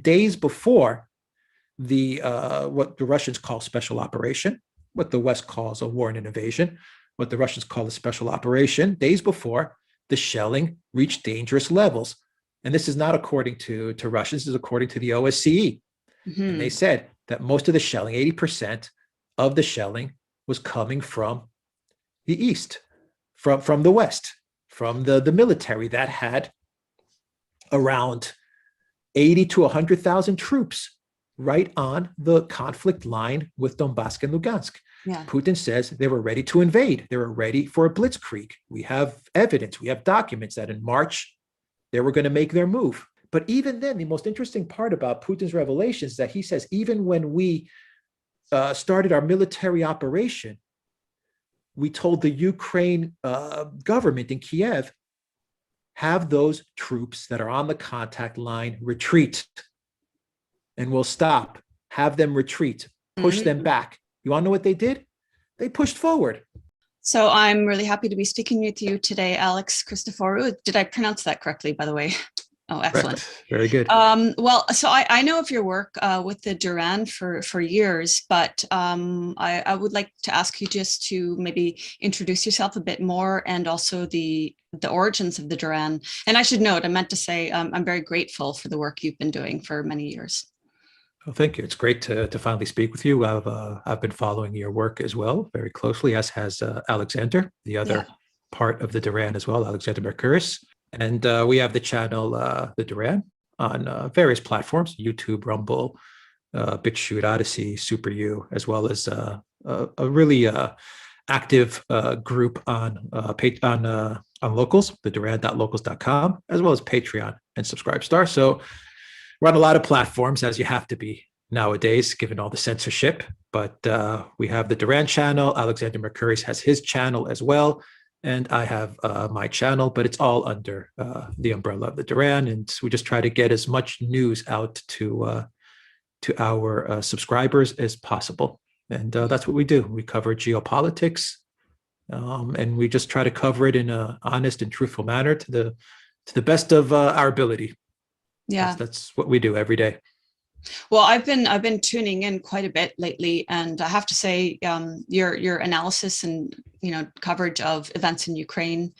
days before the what the Russians call special operation, what the West calls a war and an invasion, what the Russians call a special operation, days before, the shelling reached dangerous levels. And this is not according to Russians, this is according to the OSCE. Mm-hmm. And they said that most of the shelling, 80% of the shelling, was coming from the east, from the west, from the military that had around 80 to 100,000 troops right on the conflict line with Donbass and Lugansk. Yeah. Putin says they were ready to invade. They were ready for a blitzkrieg. We have evidence, we have documents that in March, they were going to make their move. But even then, the most interesting part about Putin's revelations is that he says, even when we started our military operation, we told the Ukraine government in Kiev, have those troops that are on the contact line retreat, and we'll stop, have them retreat, push them back. You want to know what they did? They pushed forward. So I'm really happy to be speaking with you today, Alex Christoforou. Did I pronounce that correctly, by the way? Oh, excellent. Correct. Very good. Well, so I know of your work with the Duran for years, but I would like to ask you just to maybe introduce yourself a bit more, and also the origins of the Duran. And I should note, I meant to say, I'm very grateful for the work you've been doing for many years. Well, thank you. It's great to finally speak with you. I've been following your work as well very closely, as has Alexander, the other part of the Duran as well, Alexander Mercouris. And we have the channel, the Duran, on various platforms: YouTube, Rumble, BitChute, Odyssey, SuperU, as well as a really active group on Locals, the Duran.locals.com, as well as Patreon and Subscribestar. So we're on a lot of platforms, as you have to be nowadays, given all the censorship. But we have the Duran channel. Alexander Mercouris has his channel as well. And I have my channel, but it's all under the umbrella of the Duran. And we just try to get as much news out to our subscribers as possible. And that's what we do. We cover geopolitics, and we just try to cover it in an honest and truthful manner to the best of our ability. Yeah, that's what we do every day. Well, I've been tuning in quite a bit lately, and I have to say, your analysis and coverage of events in Ukraine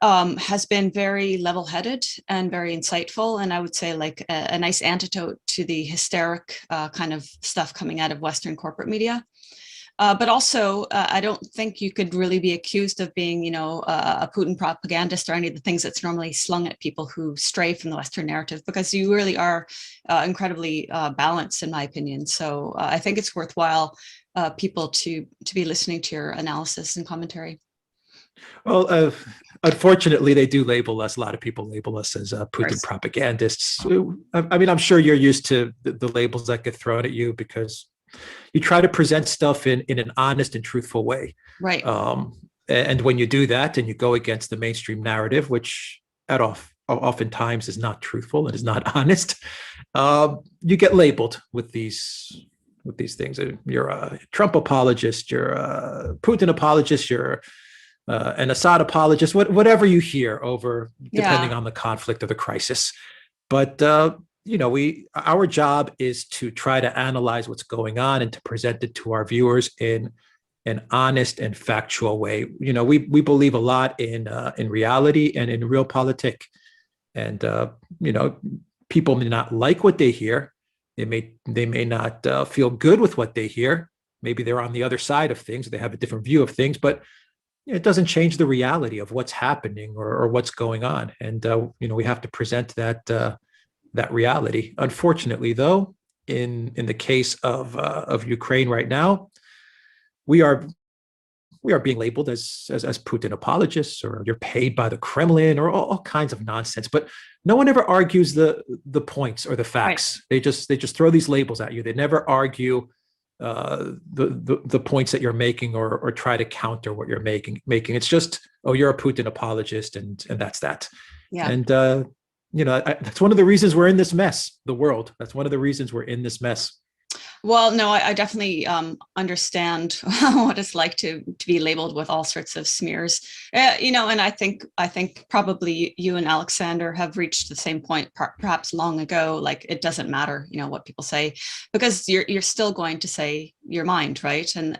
has been very level-headed and very insightful, and I would say like a nice antidote to the hysteric kind of stuff coming out of Western corporate media. But also, I don't think you could really be accused of being, a Putin propagandist or any of the things that's normally slung at people who stray from the Western narrative, because you really are incredibly balanced, in my opinion. So I think it's worthwhile people to be listening to your analysis and commentary. Well, unfortunately, they do label us. A lot of people label us as Putin propagandists. I mean, I'm sure you're used to the labels that get thrown at you, because you try to present stuff in an honest and truthful way. Right. And when you do that and you go against the mainstream narrative, which oftentimes is not truthful and is not honest, you get labeled with these things. You're a Trump apologist, you're a Putin apologist, you're an Assad apologist, whatever you hear over, depending on the conflict or the crisis. But our job is to try to analyze what's going on and to present it to our viewers in an honest and factual way. We believe a lot in reality and in realpolitik. And people may not like what they hear. They may not feel good with what they hear. Maybe they're on the other side of things. They have a different view of things, but it doesn't change the reality of what's happening or what's going on. And we have to present that reality. Unfortunately, though, in the case of Ukraine right now, we are being labeled as Putin apologists, or you're paid by the Kremlin, or all kinds of nonsense. But no one ever argues the points or the facts. Right. They just throw these labels at you. They never argue the points that you're making or try to counter what you're making. It's just, oh, you're a Putin apologist, and that's that. Yeah. And that's one of the reasons we're in this mess, the world. That's one of the reasons we're in this mess. Well, no, I definitely understand what it's like to be labeled with all sorts of smears. And I think probably you and Alexander have reached the same point, perhaps long ago. Like it doesn't matter, what people say, because you're still going to say your mind, right? And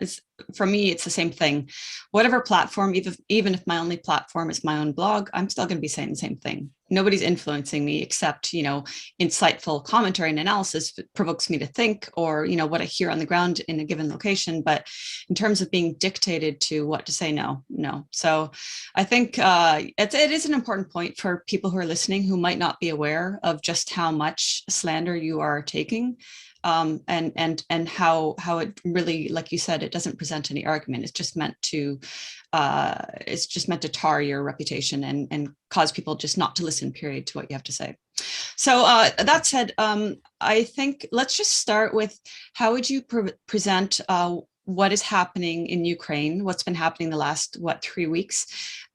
for me, it's the same thing. Whatever platform, even if my only platform is my own blog, I'm still going to be saying the same thing. Nobody's influencing me except, insightful commentary and analysis that provokes me to think, or, what I hear on the ground in a given location. But in terms of being dictated to what to say, no. So I think it is an important point for people who are listening who might not be aware of just how much slander you are taking. And how it really, like you said, it doesn't present any argument. It's just meant to tar your reputation and cause people just not to listen, period, to what you have to say. So that said, I think let's just start with how would you present what is happening in Ukraine, what's been happening the last, 3 weeks?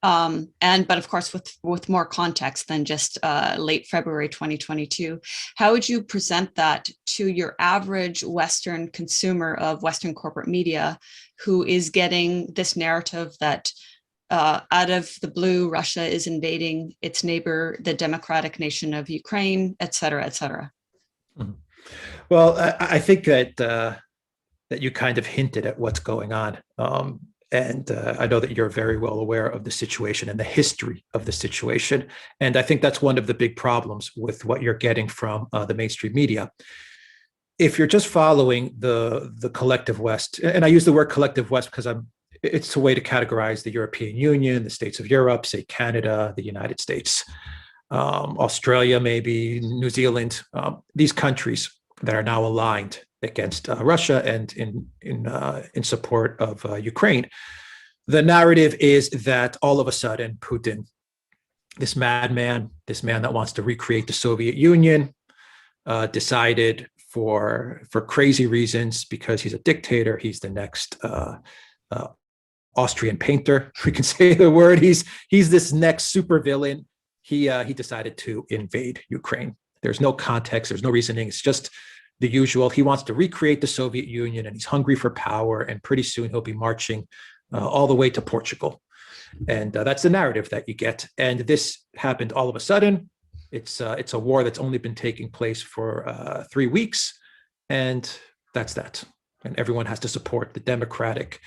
But of course, with more context than just late February 2022, how would you present that to your average Western consumer of Western corporate media who is getting this narrative that out of the blue, Russia is invading its neighbor, the democratic nation of Ukraine, et cetera, et cetera? Well, I think that you kind of hinted at what's going on. And I know that you're very well aware of the situation and the history of the situation. And I think that's one of the big problems with what you're getting from the mainstream media. If you're just following the collective West, and I use the word collective West because it's a way to categorize the European Union, the states of Europe, say Canada, the United States, Australia, maybe New Zealand, these countries that are now aligned against Russia and in support of Ukraine. The narrative is that all of a sudden Putin, this madman, this man that wants to recreate the Soviet Union, decided for crazy reasons, because he's a dictator, he's the next Austrian painter, we can say the word. He's this next supervillain. He decided to invade Ukraine. There's no context. There's no reasoning. It's just the usual. He wants to recreate the Soviet Union, and he's hungry for power. And pretty soon he'll be marching all the way to Portugal. And that's the narrative that you get. And this happened all of a sudden. It's a war that's only been taking place for 3 weeks, and that's that. And everyone has to support the democratic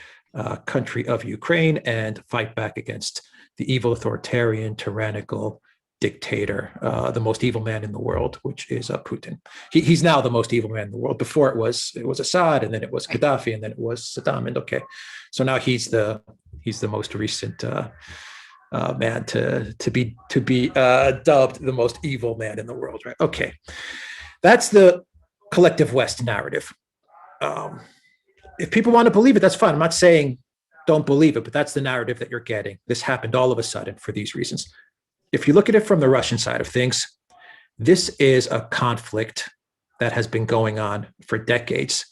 country of Ukraine and fight back against the evil, authoritarian, tyrannical dictator, the most evil man in the world, which is Putin. He's now the most evil man in the world. Before it was Assad, and then it was Gaddafi, and then it was Saddam. And okay, so now he's the most recent man to be dubbed the most evil man in the world, right? Okay, that's the collective West narrative. If people want to believe it, that's fine. I'm not saying don't believe it, but that's the narrative that you're getting. This happened all of a sudden for these reasons. If you look at it from the Russian side of things, this is a conflict that has been going on for decades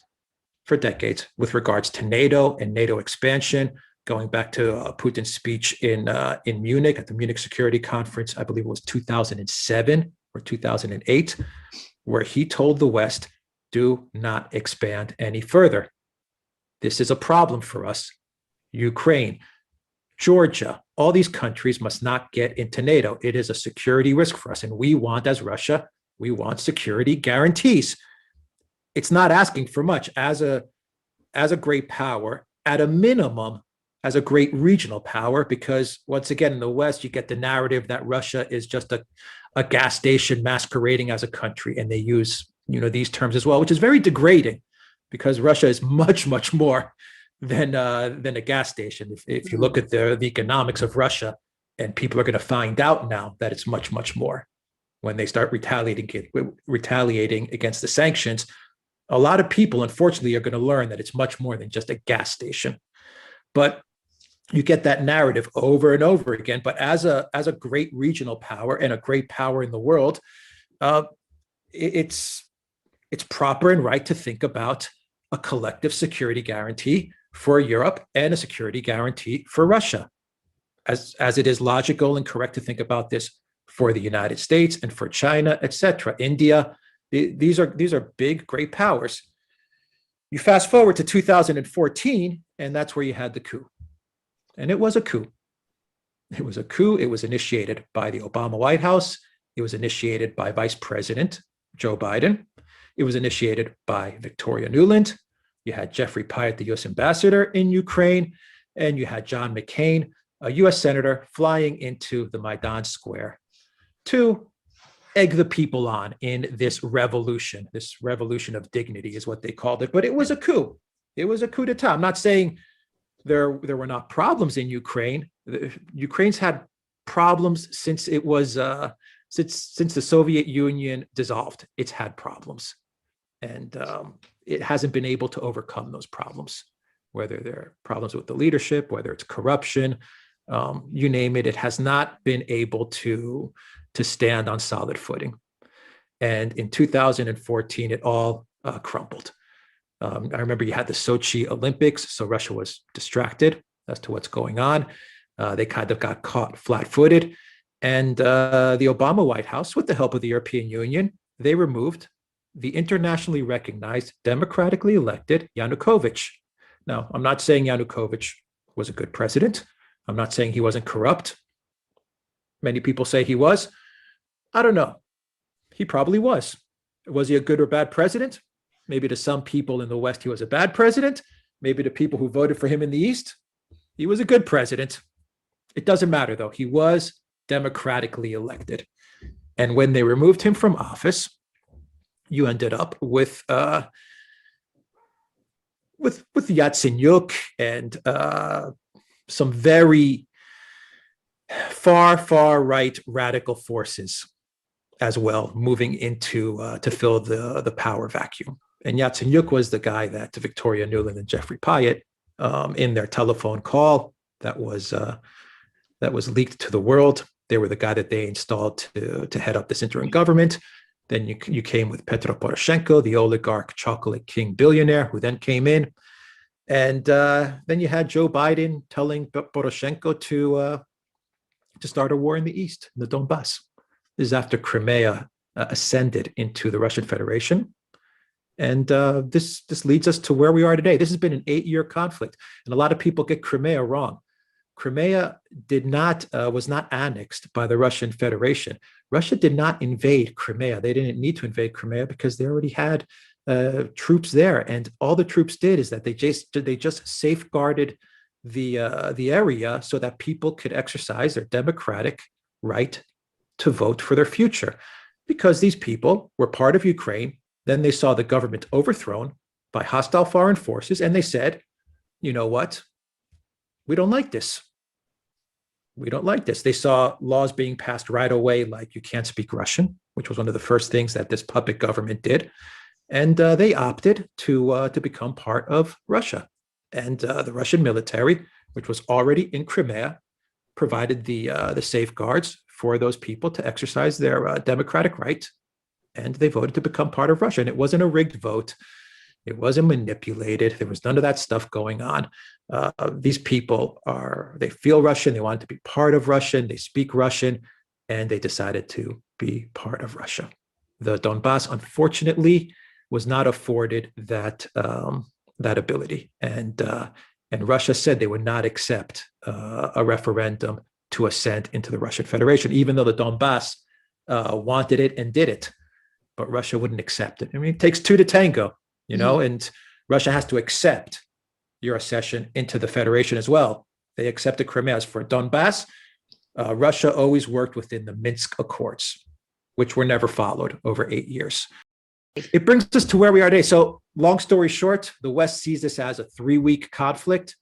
with regards to NATO and NATO expansion, going back to Putin's speech in Munich at the Munich Security Conference, I believe it was 2007 or 2008, where he told the West, do not expand any further. This is a problem for us. Ukraine, Georgia, all these countries must not get into NATO. It is a security risk for us. And we want, as Russia, we want security guarantees. It's not asking for much. As a great power, at a minimum, as a great regional power, because once again, in the West, you get the narrative that Russia is just a gas station masquerading as a country. And they use, these terms as well, which is very degrading, because Russia is much, much more than a gas station. If you look at the economics of Russia, and people are going to find out now that it's much, much more when they start retaliating against the sanctions. A lot of people, unfortunately, are going to learn that it's much more than just a gas station. But you get that narrative over and over again. But as a great regional power and a great power in the world, it's proper and right to think about a collective security guarantee for Europe and a security guarantee for Russia, as it is logical and correct to think about this for the United States and for China, etc. India. These are big, great powers. You fast forward to 2014, and that's where you had the coup. And it was a coup. It was a coup. It was initiated by the Obama White House. It was initiated by Vice President Joe Biden. It was initiated by Victoria Nuland. You had Jeffrey Pyatt, the US ambassador in Ukraine, and you had John McCain, a US senator, flying into the Maidan Square to egg the people on in this revolution of dignity is what they called it. But it was a coup. It was a coup d'etat. I'm not saying there were not problems in Ukraine. Ukraine's had problems since it was since the Soviet Union dissolved. It's had problems, and it hasn't been able to overcome those problems. Whether there are problems with the leadership, whether it's corruption, you name it, it has not been able to stand on solid footing. And in 2014, it all crumbled. I remember you had the Sochi Olympics, so Russia was distracted as to what's going on. They kind of got caught flat-footed. And the Obama White House, with the help of the European Union, they removed the internationally recognized, democratically elected Yanukovych. Now, I'm not saying Yanukovych was a good president. I'm not saying he wasn't corrupt. Many people say he was. I don't know. He probably was. Was he a good or bad president? Maybe to some people in the West, he was a bad president. Maybe to people who voted for him in the East, he was a good president. It doesn't matter, though. He was democratically elected. And when they removed him from office, you ended up with Yatsenyuk and some very far right radical forces as well, moving into to fill the power vacuum. And Yatsenyuk was the guy that Victoria Nuland and Jeffrey Pyatt, in their telephone call that was leaked to the world, they were the guy that they installed to head up this interim government. Then you came with Petro Poroshenko, the oligarch, chocolate king billionaire, who then came in. And then you had Joe Biden telling Poroshenko to start a war in the East, in the Donbass. This is after Crimea ascended into the Russian Federation. And this leads us to where we are today. This has been an 8-year conflict. And a lot of people get Crimea wrong. Crimea was not annexed by the Russian Federation. Russia did not invade Crimea. They didn't need to invade Crimea because they already had troops there. And all the troops did is that they just safeguarded the area so that people could exercise their democratic right to vote for their future. Because these people were part of Ukraine, then they saw the government overthrown by hostile foreign forces, and they said, you know what? We don't like this. We don't like this. They saw laws being passed right away, like you can't speak Russian, which was one of the first things that this puppet government did. And they opted to become part of Russia. And the Russian military, which was already in Crimea, provided the safeguards for those people to exercise their democratic right. And they voted to become part of Russia. And it wasn't a rigged vote. It wasn't manipulated. There was none of that stuff going on. These people they feel Russian. They wanted to be part of Russian. They speak Russian, and they decided to be part of Russia. The Donbass, unfortunately, was not afforded that ability. And Russia said they would not accept a referendum to ascend into the Russian Federation, even though the Donbass wanted it and did it. But Russia wouldn't accept it. I mean, it takes two to tango. And Russia has to accept your accession into the Federation as well. They accepted Crimea. As for Donbass, Russia always worked within the Minsk Accords, which were never followed over 8 years. It brings us to where we are today. So long story short, the West sees this as a 3-week conflict.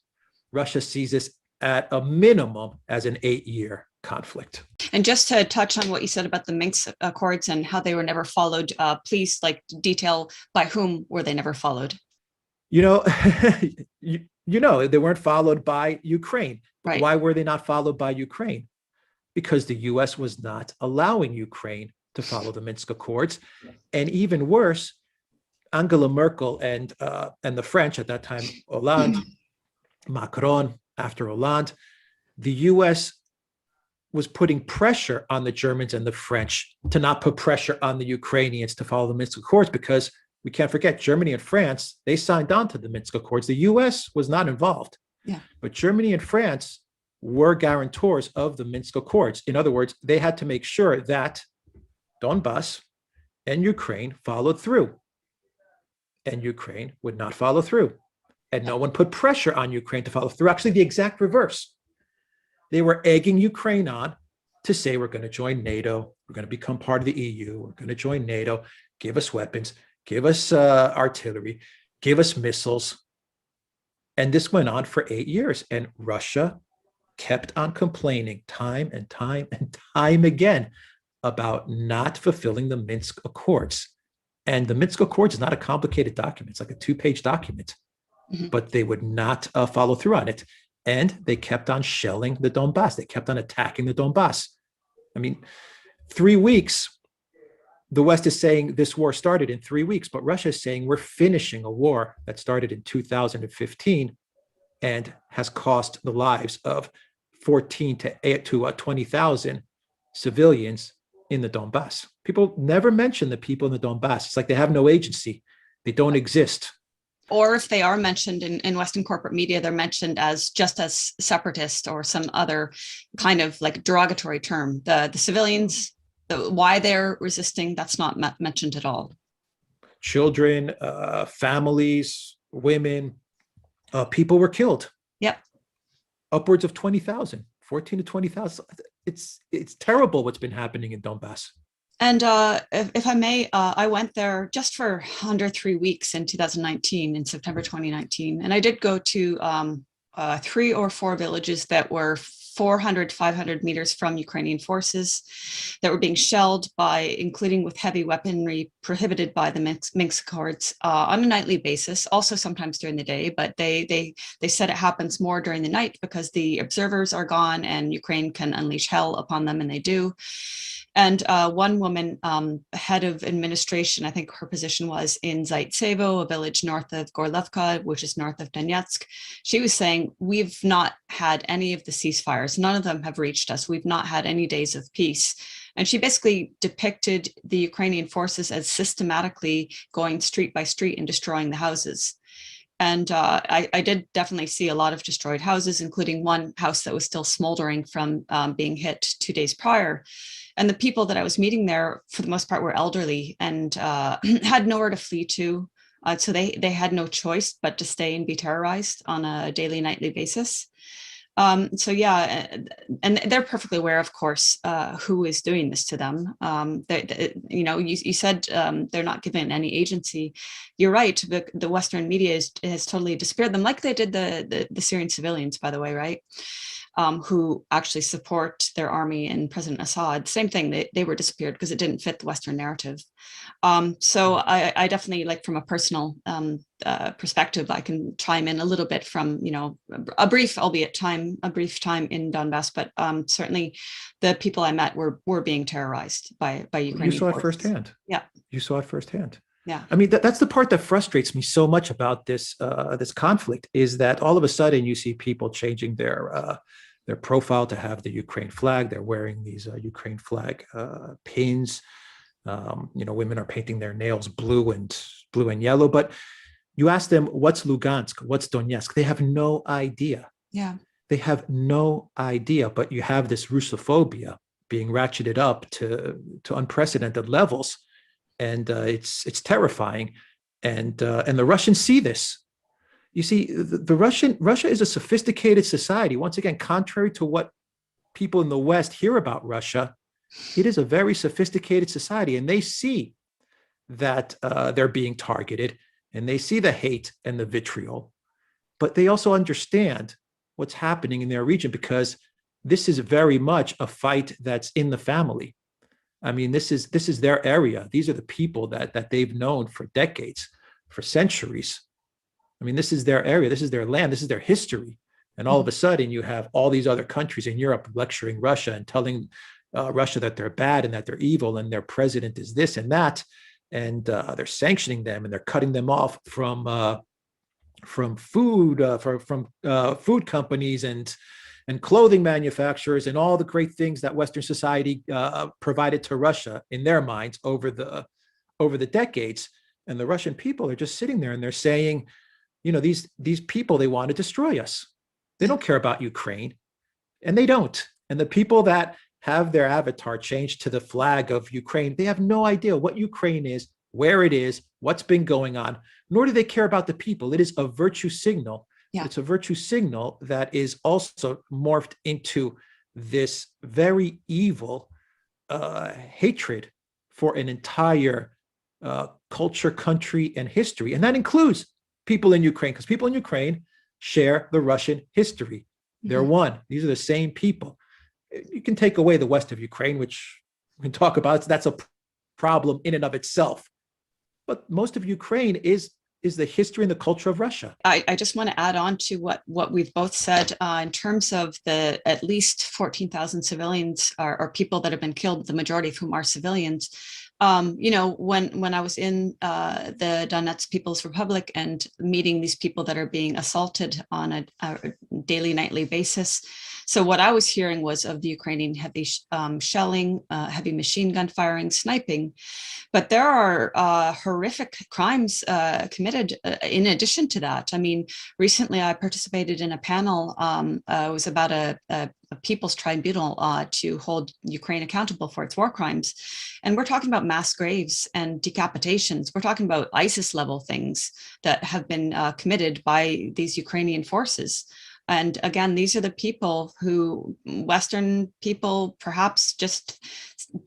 Russia sees this at a minimum as an 8-year conflict. And just to touch on what you said about the Minsk Accords and how they were never followed, please detail by whom were they never followed? They weren't followed by Ukraine. Right. Why were they not followed by Ukraine? Because the US was not allowing Ukraine to follow the Minsk Accords. And even worse, Angela Merkel and the French at that time, Hollande, Macron, after Hollande, the US was putting pressure on the Germans and the French to not put pressure on the Ukrainians to follow the Minsk Accords, because we can't forget Germany and France, they signed on to the Minsk Accords. The US was not involved, but Germany and France were guarantors of the Minsk Accords. In other words, they had to make sure that Donbass and Ukraine followed through, and Ukraine would not follow through. And no one put pressure on Ukraine to follow through. Actually, the exact reverse. They were egging Ukraine on to say, we're going to join NATO, we're going to become part of the EU, we're going to join NATO, give us weapons, give us artillery, give us missiles. And this went on for 8 years. And Russia kept on complaining time and time and time again about not fulfilling the Minsk Accords. And the Minsk Accords is not a complicated document. It's like a 2-page document, but they would not follow through on it. And they kept on shelling the Donbass. They kept on attacking the Donbass. I mean, 3 weeks, the West is saying this war started in 3 weeks, but Russia is saying we're finishing a war that started in 2015 and has cost the lives of 14 to 20,000 civilians in the Donbass. People never mention the people in the Donbass. It's like they have no agency. They don't exist. Or if they are mentioned in Western corporate media, they're mentioned as just as separatist or some other kind of like derogatory term. The civilians, why they're resisting, that's not mentioned at all. Children, families, women, people were killed. Yep. Upwards of 20,000, 14 to 20,000. It's terrible what's been happening in Donbass. And if I may, I went there just for under 3 weeks in 2019, in September 2019. And I did go to 3 or 4 villages that were 400, 500 meters from Ukrainian forces that were being shelled by, including with heavy weaponry prohibited by the Minsk Accords on a nightly basis, also sometimes during the day. But they said it happens more during the night because the observers are gone and Ukraine can unleash hell upon them, and they do. And one woman, head of administration, I think her position was in Zaitsevo, a village north of Gorlevka, which is north of Donetsk. She was saying, we've not had any of the ceasefires. None of them have reached us. We've not had any days of peace. And she basically depicted the Ukrainian forces as systematically going street by street and destroying the houses. And I did definitely see a lot of destroyed houses, including one house that was still smoldering from being hit 2 days prior. And the people that I was meeting there, for the most part, were elderly and had nowhere to flee to. So they had no choice but to stay and be terrorized on a daily, nightly basis. So yeah, and they're perfectly aware, of course, who is doing this to them. You said they're not given any agency. You're right. The Western media has totally despaired them, like they did the Syrian civilians, by the way, right? Who actually support their army and President Assad. Same thing, they were disappeared because it didn't fit the Western narrative. So I definitely, like from a personal perspective, I can chime in a little bit from, a brief time in Donbass, but certainly the people I met were being terrorized by Ukrainian You saw forces. it firsthand. Yeah. You saw it firsthand. Yeah. I mean, that's the part that frustrates me so much about this conflict, is that all of a sudden you see people changing their profile to have the Ukraine flag. They're wearing these Ukraine flag pins. Women are painting their nails blue and yellow. But you ask them, what's Lugansk? What's Donetsk? They have no idea. Yeah. They have no idea. But you have this Russophobia being ratcheted up to unprecedented levels. And it's terrifying, and the Russians see this. You see, Russia is a sophisticated society. Once again, contrary to what people in the West hear about Russia, it is a very sophisticated society, and they see that they're being targeted, and they see the hate and the vitriol, but they also understand what's happening in their region, because this is very much a fight that's in the family. I mean, this is their area. These are the people that they've known for decades, for centuries. I mean, this is their area. This is their land. This is their history. And all of a sudden, you have all these other countries in Europe lecturing Russia and telling Russia that they're bad and that they're evil and their president is this and that, and they're sanctioning them and they're cutting them off from food food companies and clothing manufacturers and all the great things that Western society provided to Russia in their minds over the decades. And the Russian people are just sitting there and they're saying, these people, they want to destroy us. They don't care about Ukraine, and they don't. And the people that have their avatar changed to the flag of Ukraine, they have no idea what Ukraine is, where it is, what's been going on, nor do they care about the people. It is a virtue signal. Yeah. It's a virtue signal that is also morphed into this very evil hatred for an entire culture, country, and history. And that includes people in Ukraine, because people in Ukraine share the Russian history. They're one. These are the same people. You can take away the west of Ukraine, which we can talk about. That's a problem in and of itself. But most of Ukraine is the history and the culture of Russia. I just want to add on to what we've both said in terms of the at least 14,000 civilians or people that have been killed, the majority of whom are civilians. When I was in the Donetsk People's Republic and meeting these people that are being assaulted on a daily, nightly basis. So what I was hearing was of the Ukrainian heavy shelling, heavy machine gun firing, sniping. But there are horrific crimes committed in addition to that. I mean, recently I participated in a panel. It was about a people's tribunal to hold Ukraine accountable for its war crimes. And we're talking about mass graves and decapitations. We're talking about ISIS level things that have been committed by these Ukrainian forces. And again, these are the people who Western people perhaps just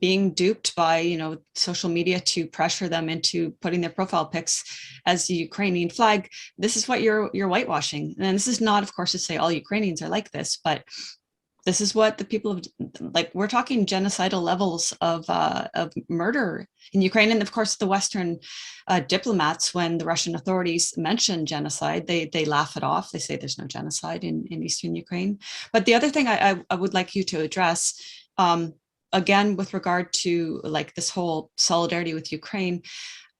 being duped by, social media to pressure them into putting their profile pics as the Ukrainian flag. This is what you're whitewashing. And this is not, of course, to say all Ukrainians are like this, but this is what the people of, we're talking genocidal levels of murder in Ukraine. And of course, the Western diplomats, when the Russian authorities mention genocide, they laugh it off. They say there's no genocide in Eastern Ukraine. But the other thing I would like you to address, again, with regard to this whole solidarity with Ukraine,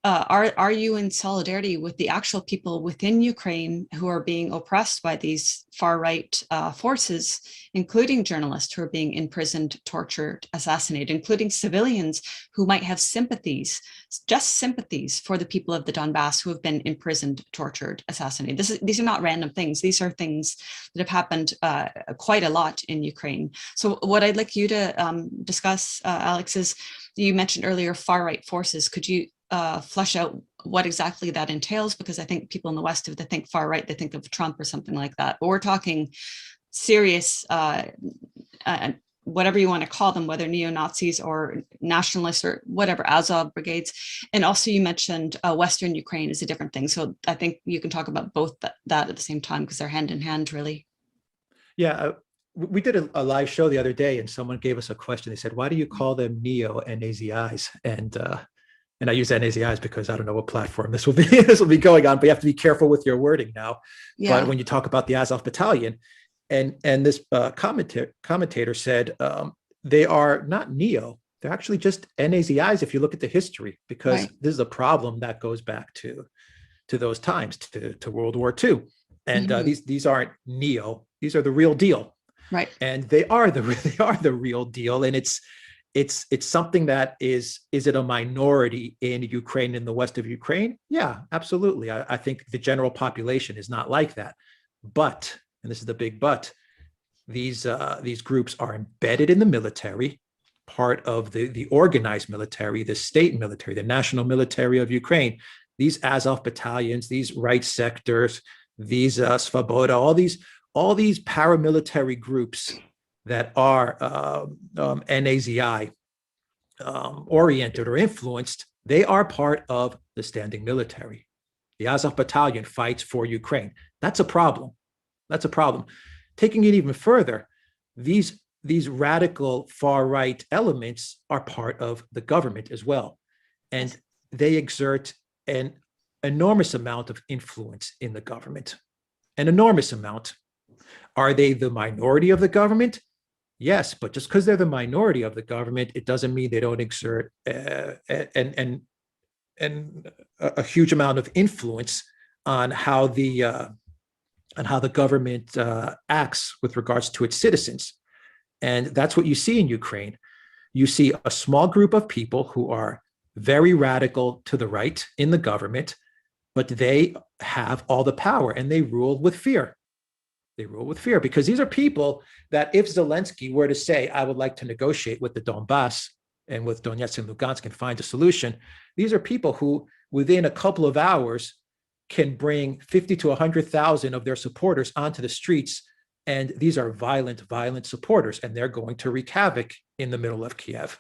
are you in solidarity with the actual people within Ukraine who are being oppressed by these far-right forces, including journalists who are being imprisoned, tortured, assassinated, including civilians who might have sympathies, just sympathies for the people of the Donbass who have been imprisoned, tortured, assassinated? These are not random things. These are things that have happened quite a lot in Ukraine. So what I'd like you to discuss, Alex, is you mentioned earlier far-right forces. Could you flesh out what exactly that entails? Because I think people in the West, if they think far right, they think of Trump or something like that. But we're talking serious, whatever you want to call them, whether neo-Nazis or nationalists or whatever, Azov brigades. And also you mentioned Western Ukraine is a different thing. So I think you can talk about both that at the same time, because they're hand in hand, really. Yeah. We did a live show the other day and someone gave us a question. They said, why do you call them neo and Nazis? And I use NAZIs because I don't know what platform this will be. This will be going on, but you have to be careful with your wording now. Yeah. But when you talk about the Azov Battalion, and this commentator said they are not neo; they're actually just NAZIs. If you look at the history, because this is a problem that goes back to those times, to World War II, and these aren't neo; these are the real deal. Right. And they are the real deal, and it's something that is it a minority in Ukraine, in the west of Ukraine? Yeah, absolutely. I think the general population is not like that. But, and this is the big but, these groups are embedded in the military, part of the organized military, the state military, the national military of Ukraine. These Azov battalions, these right sectors, these Svoboda, all these paramilitary groups that are NAZI oriented or influenced, they are part of the standing military. The Azov Battalion fights for Ukraine. That's a problem. That's a problem. Taking it even further, these radical far-right elements are part of the government as well. And they exert an enormous amount of influence in the government. An enormous amount. Are they the minority of the government? Yes, but just because they're the minority of the government, it doesn't mean they don't exert a huge amount of influence on how the government acts with regards to its citizens. And that's what you see in Ukraine. You see a small group of people who are very radical to the right in the government, but they have all the power and they rule with fear. They rule with fear because these are people that if Zelensky were to say, I would like to negotiate with the Donbass and with Donetsk and Lugansk and find a solution, these are people who within a couple of hours can bring 50 to 100,000 of their supporters onto the streets. And these are violent supporters, and they're going to wreak havoc in the middle of Kiev.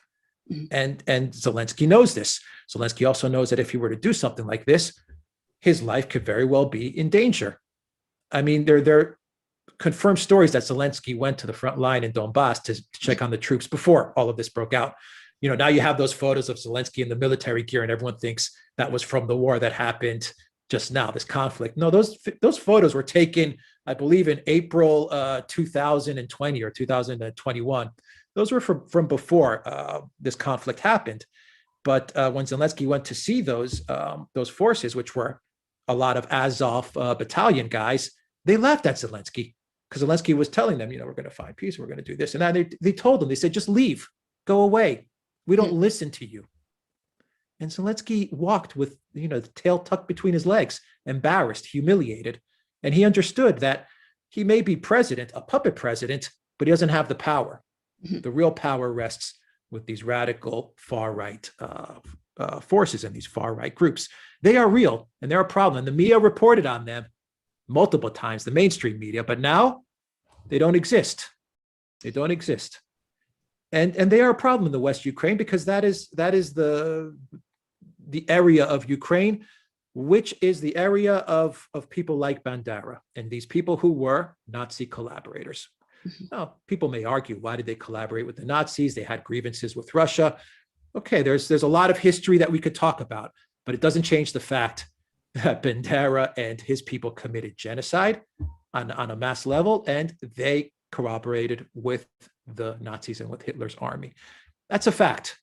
And Zelensky knows this. Zelensky also knows that if he were to do something like this, his life could very well be in danger. I mean, there are confirmed stories that Zelensky went to the front line in Donbass to check on the troops before all of this broke out. You know, now you have those photos of Zelensky in the military gear, and everyone thinks that was from the war that happened just now, this conflict. No, those photos were taken, I believe, in April 2020 or 2021. Those were from before this conflict happened. But when Zelensky went to see those forces, which were a lot of Azov battalion guys, they laughed at Zelensky because Zelensky was telling them, you know, we're going to find peace, we're going to do this. And they told him, they said, just leave, go away. We don't listen to you. And Zelensky walked with, you know, the tail tucked between his legs, embarrassed, humiliated. And he understood that he may be president, a puppet president, but he doesn't have the power. The real power rests with these radical far-right forces and these far-right groups. They are real and they're a problem. And the media reported on them multiple times, the mainstream media, but now they don't exist. They don't exist. And they are a problem in the West Ukraine because that is the area of Ukraine, which is the area of people like Bandera and these people who were Nazi collaborators. Now, people may argue, why did they collaborate with the Nazis? They had grievances with Russia. Okay, there's a lot of history that we could talk about, but it doesn't change the fact that Bandera and his people committed genocide on a mass level, and they collaborated with the Nazis and with Hitler's army. That's a fact.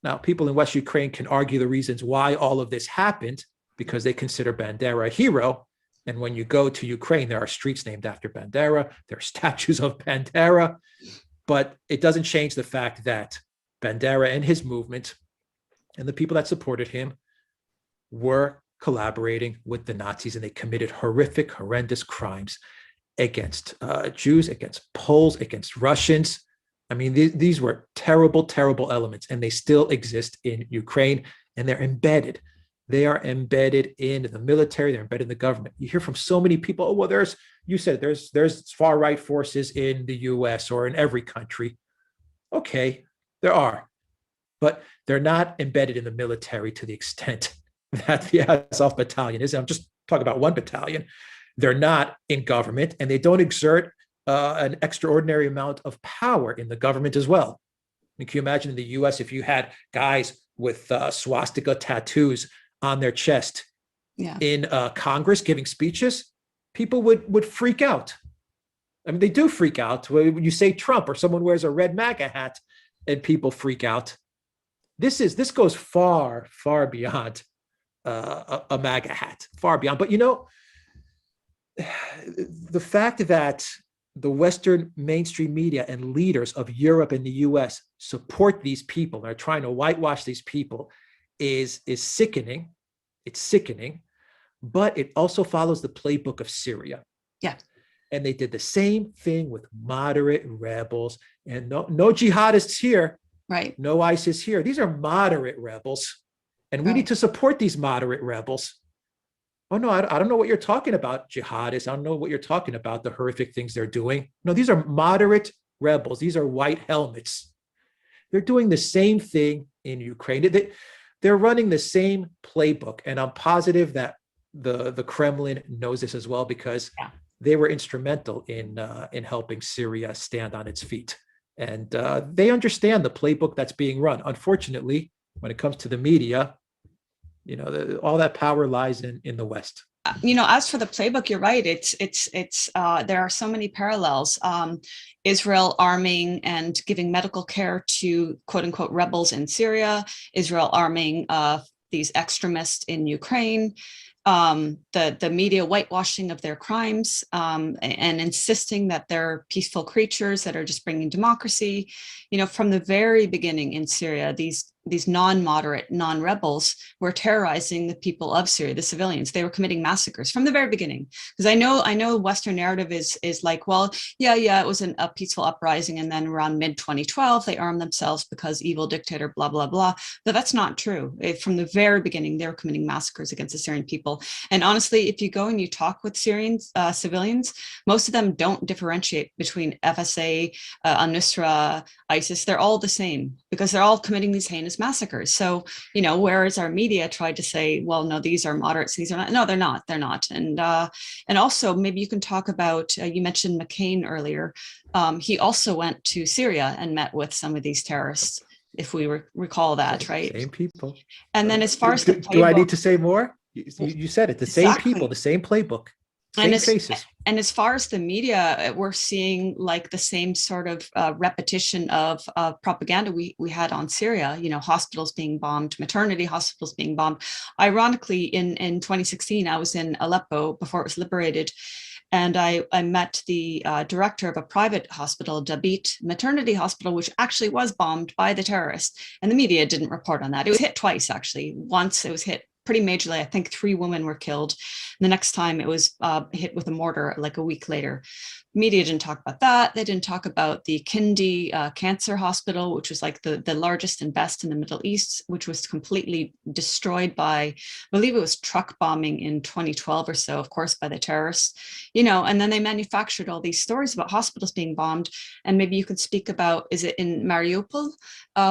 Now, people in West Ukraine can argue the reasons why all of this happened because they consider Bandera a hero. And when you go to Ukraine, there are streets named after Bandera. There are statues of Bandera. But it doesn't change the fact that Bandera and his movement and the people that supported him were collaborating with the Nazis, and they committed horrific, horrendous crimes against Jews, against Poles, against Russians. I mean, these were terrible, terrible elements, and they still exist in Ukraine, and they're embedded. They are embedded in the military. They're embedded in the government. You hear from so many people, oh, well, there's far-right forces in the US or in every country. Okay, there are, but they're not embedded in the military to the extent that the Azov battalion is. I'm just talking about one battalion. They're not in government, and they don't exert an extraordinary amount of power in the government as well. I mean, can you imagine in the US if you had guys with swastika tattoos on their chest in Congress giving speeches? People would freak out. I mean, they do freak out. When you say Trump or someone wears a red MAGA hat and people freak out. This goes far, far beyond a MAGA hat, far beyond. But, you know, the fact that the Western mainstream media and leaders of Europe and the US support these people and are trying to whitewash these people is sickening. It's sickening, but it also follows the playbook of Syria. Yeah. And they did the same thing with moderate rebels, and no jihadists here. Right. No ISIS here. These are moderate rebels, and we need to support these moderate rebels. Oh, no, I don't know what you're talking about, jihadists. I don't know what you're talking about, the horrific things they're doing. No, these are moderate rebels. These are white helmets. They're doing the same thing in Ukraine. They're running the same playbook. And I'm positive that the Kremlin knows this as well, because they were instrumental in helping Syria stand on its feet. And they understand the playbook that's being run. Unfortunately, when it comes to the media, you know, all that power lies in the West. You know, as for the playbook, you're right. It's there are so many parallels. Israel arming and giving medical care to quote unquote rebels in Syria, Israel arming these extremists in Ukraine. the media whitewashing of their crimes, and insisting that they're peaceful creatures that are just bringing democracy. From the very beginning in Syria, these non-moderate, non-rebels were terrorizing the people of Syria, the civilians. They were committing massacres from the very beginning. Because I know Western narrative is like, well, yeah, it was a peaceful uprising, and then around mid-2012 they armed themselves because evil dictator, blah blah blah. But that's not true. From the very beginning, they were committing massacres against the Syrian people. And honestly, if you go and you talk with Syrian civilians, most of them don't differentiate between FSA, al-Nusra, ISIS. They're all the same because they're all committing these heinous massacres. So, whereas our media tried to say, well, no, these are moderates, these are not. No, they're not. And also, maybe you can talk about, you mentioned McCain earlier. He also went to Syria and met with some of these terrorists, if we recall that, right? Same people. And then as far as the playbook, do I need to say more? You said it. The same people, the same playbook. Same faces. And as far as the media, we're seeing like the same sort of repetition of propaganda we had on Syria, hospitals being bombed, maternity hospitals being bombed. Ironically, in 2016, I was in Aleppo before it was liberated. And I met the director of a private hospital, Dabit Maternity Hospital, which actually was bombed by the terrorists. And the media didn't report on that. It was hit twice, actually. Once it was hit pretty majorly. I think 3 women were killed. The next time it was hit with a mortar like a week later. Media didn't talk about that. They didn't talk about the Kindi Cancer Hospital, which was like the largest and best in the Middle East, which was completely destroyed by, I believe it was truck bombing in 2012 or so, of course, by the terrorists. And then they manufactured all these stories about hospitals being bombed. And maybe you could speak about, is it in Mariupol,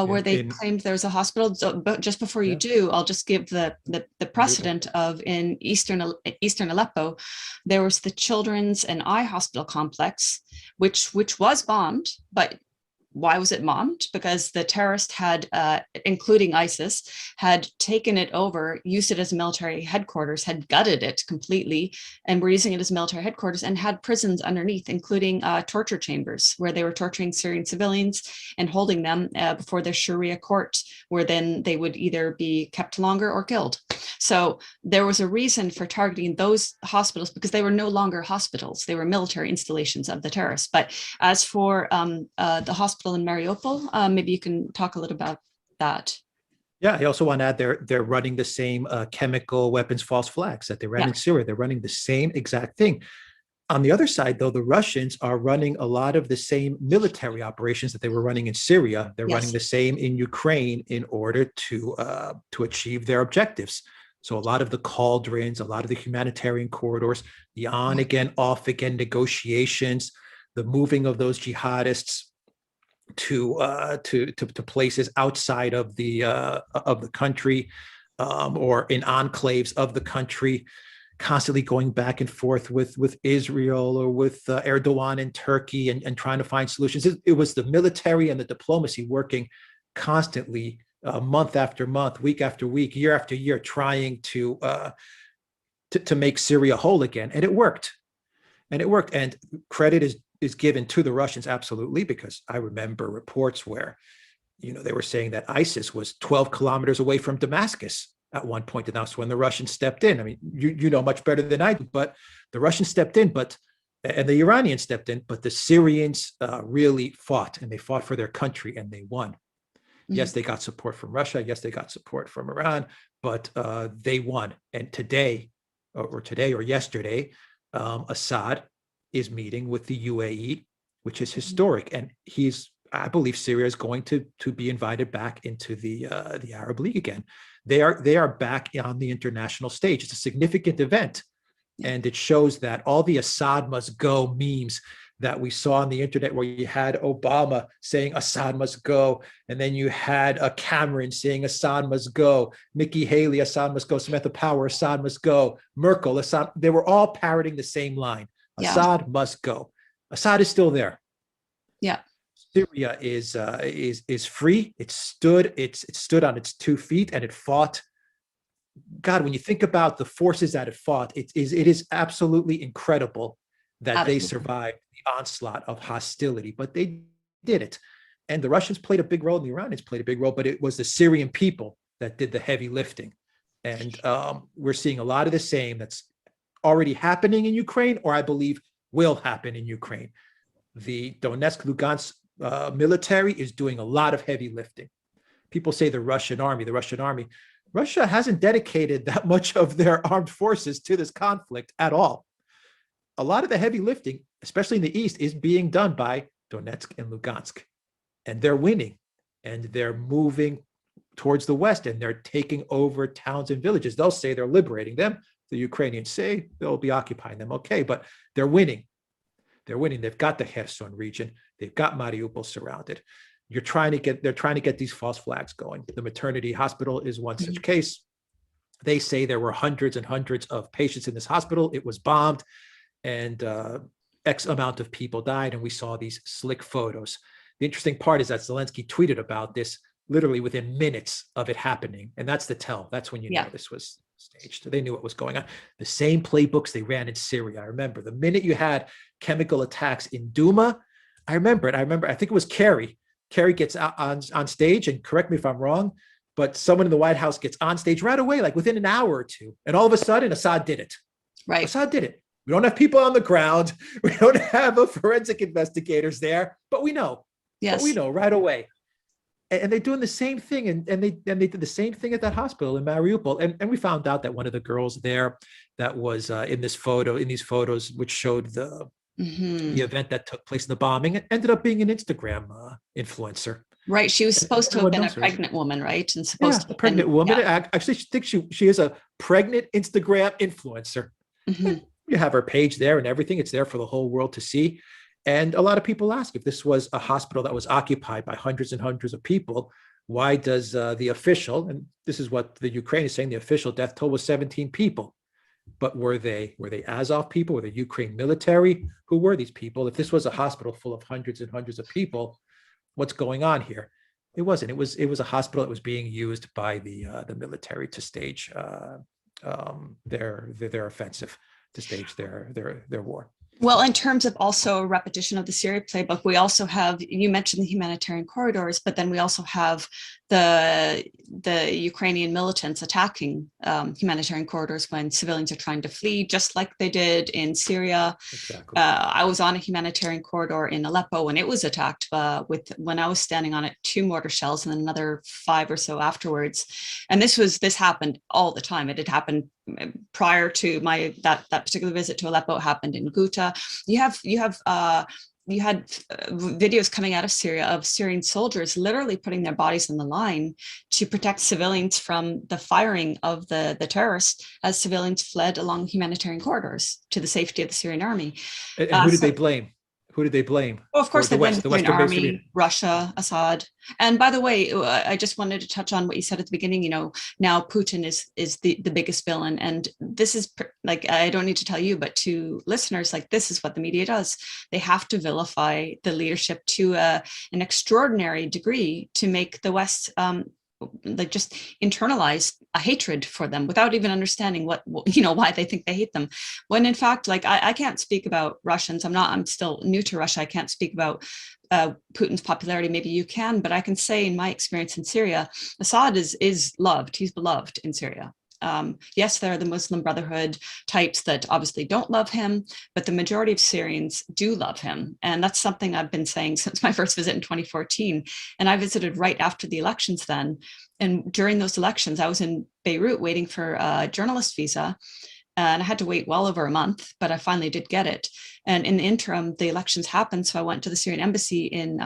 where they claimed there was a hospital? So, but just before you do, I'll just give the precedent of in Eastern Aleppo, there was the Children's and Eye Hospital complex, which was bombed. But why was it bombed? Because the terrorists had, including ISIS, had taken it over, used it as military headquarters, had gutted it completely, and were using it as military headquarters, and had prisons underneath, including torture chambers, where they were torturing Syrian civilians and holding them before the Sharia court, where then they would either be kept longer or killed. So there was a reason for targeting those hospitals, because they were no longer hospitals. They were military installations of the terrorists. But as for the hospital in Mariupol, maybe you can talk a little about that. Yeah, I also want to add they're running the same chemical weapons false flags that they ran in Syria. They're running the same exact thing. On the other side, though, the Russians are running a lot of the same military operations that they were running in Syria. They're running the same in Ukraine in order to achieve their objectives. So a lot of the cauldrons, a lot of the humanitarian corridors, the on again, off again negotiations, the moving of those jihadists to places outside of the country, or in enclaves of the country, constantly going back and forth with Israel or with Erdogan in Turkey, and trying to find solutions. It was the military and the diplomacy working constantly, month after month, week after week, year after year, trying to make Syria whole again, and it worked. And credit is given to the Russians, absolutely, because I remember reports where, they were saying that ISIS was 12 kilometers away from Damascus at one point, and that's when the Russians stepped in. I mean, you know much better than I do, but the Russians stepped in, and the Iranians stepped in, but the Syrians really fought, and they fought for their country, and they won. Mm-hmm. Yes, they got support from Russia. Yes, they got support from Iran, but they won. And today or yesterday, Assad is meeting with the UAE, which is historic, and I believe Syria is going to be invited back into the Arab League again. They are back on the international stage. It's a significant event, and it shows that all the Assad must go memes that we saw on the internet, where you had Obama saying Assad must go, and then you had Cameron saying Assad must go, Nikki Haley, Assad must go, Samantha Power, Assad must go, Merkel, Assad. They were all parroting the same line. Assad must go. Assad is still there. Yeah. Syria is free. It stood on its 2 feet, and it fought. God, when you think about the forces that it fought, it is absolutely incredible that they survived the onslaught of hostility, but they did it. And the Russians played a big role, and the Iranians played a big role, but it was the Syrian people that did the heavy lifting. And we're seeing a lot of the same that's already happening in Ukraine, or I believe will happen in Ukraine. The Donetsk, Lugansk military is doing a lot of heavy lifting. People say the Russian army. Russia hasn't dedicated that much of their armed forces to this conflict at all. A lot of the heavy lifting, especially in the east, is being done by Donetsk and Lugansk. And they're winning. And they're moving towards the west, and they're taking over towns and villages. They'll say they're liberating them. The Ukrainians say they'll be occupying them. Okay, but they're winning. They're winning. They've got the Kherson region. They've got Mariupol surrounded. They're trying to get these false flags going. The maternity hospital is one such case. They say there were hundreds and hundreds of patients in this hospital. It was bombed, and X amount of people died, and we saw these slick photos. The interesting part is that Zelensky tweeted about this literally within minutes of it happening. And that's the tell. That's when you know this was staged. They knew what was going on. The same playbooks they ran in Syria. I remember the minute you had chemical attacks in Duma, I remember it. I think it was Kerry. Kerry gets out on stage, and correct me if I'm wrong, but someone in the White House gets on stage right away, like within an hour or two. And all of a sudden, Assad did it. Right. Assad did it. We don't have people on the ground. We don't have forensic investigators there, but we know. Yes. But we know right away. And they're doing the same thing, and they did the same thing at that hospital in Mariupol. And we found out that one of the girls there that was in these photos, which showed the event that took place in the bombing, it ended up being an Instagram influencer. Right. She was supposed to have been a pregnant woman, right? And supposed to a pregnant woman. Yeah. I actually think she is a pregnant Instagram influencer. You have her page there and everything. It's there for the whole world to see. And a lot of people ask, if this was a hospital that was occupied by hundreds and hundreds of people, why does the official, and this is what the Ukraine is saying, the official death toll was 17 people. But were they Azov people? Were the Ukraine military? Who were these people? If this was a hospital full of hundreds and hundreds of people, what's going on here? It wasn't. It was a hospital that was being used by the military to stage their offensive, to stage their war. Well, in terms of also a repetition of the Syria playbook, we also have, you mentioned the humanitarian corridors, but then we also have the Ukrainian militants attacking humanitarian corridors when civilians are trying to flee, just like they did in Syria. Exactly. I was on a humanitarian corridor in Aleppo when it was attacked when I was standing on it, 2 mortar shells and then another 5 or so afterwards. And this happened all the time. It had happened prior to that particular visit to Aleppo. It happened in Ghouta. You had videos coming out of Syria of Syrian soldiers literally putting their bodies on the line to protect civilians from the firing of the terrorists as civilians fled along humanitarian corridors to the safety of the Syrian army. And who did they blame? Who did they blame? Well, of course, the Western army, Russia, Assad. And by the way, I just wanted to touch on what you said at the beginning. Now Putin is the biggest villain, and this is like, I don't need to tell you, but to listeners, like, this is what the media does. They have to vilify the leadership to an extraordinary degree to make the West like just internalize a hatred for them without even understanding why they think they hate them. When in fact, like, I can't speak about Russians. I'm still new to Russia. I can't speak about Putin's popularity. Maybe you can, but I can say in my experience in Syria, Assad is loved. He's beloved in Syria. Yes, there are the Muslim Brotherhood types that obviously don't love him, but the majority of Syrians do love him. And that's something I've been saying since my first visit in 2014. And I visited right after the elections then. And during those elections, I was in Beirut waiting for a journalist visa. And I had to wait well over a month, but I finally did get it. And in the interim, the elections happened. So I went to the Syrian embassy in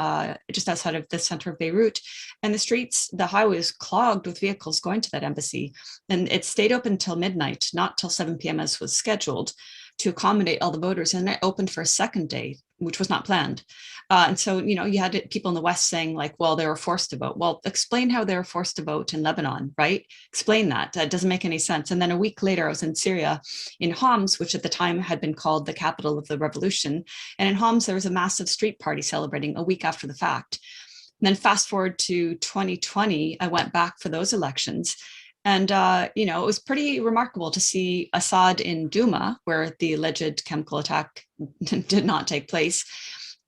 just outside of the center of Beirut. And the highway was clogged with vehicles going to that embassy. And it stayed open until midnight, not till 7 p.m. as was scheduled, to accommodate all the voters. And it opened for a second day, which was not planned. And so, you had people in the West saying like, well, they were forced to vote. Well, explain how they were forced to vote in Lebanon, right? Explain that. That doesn't make any sense. And then a week later, I was in Syria, in Homs, which at the time had been called the capital of the revolution. And in Homs, there was a massive street party celebrating a week after the fact. And then fast forward to 2020, I went back for those elections. And, it was pretty remarkable to see Assad in Duma, where the alleged chemical attack did not take place,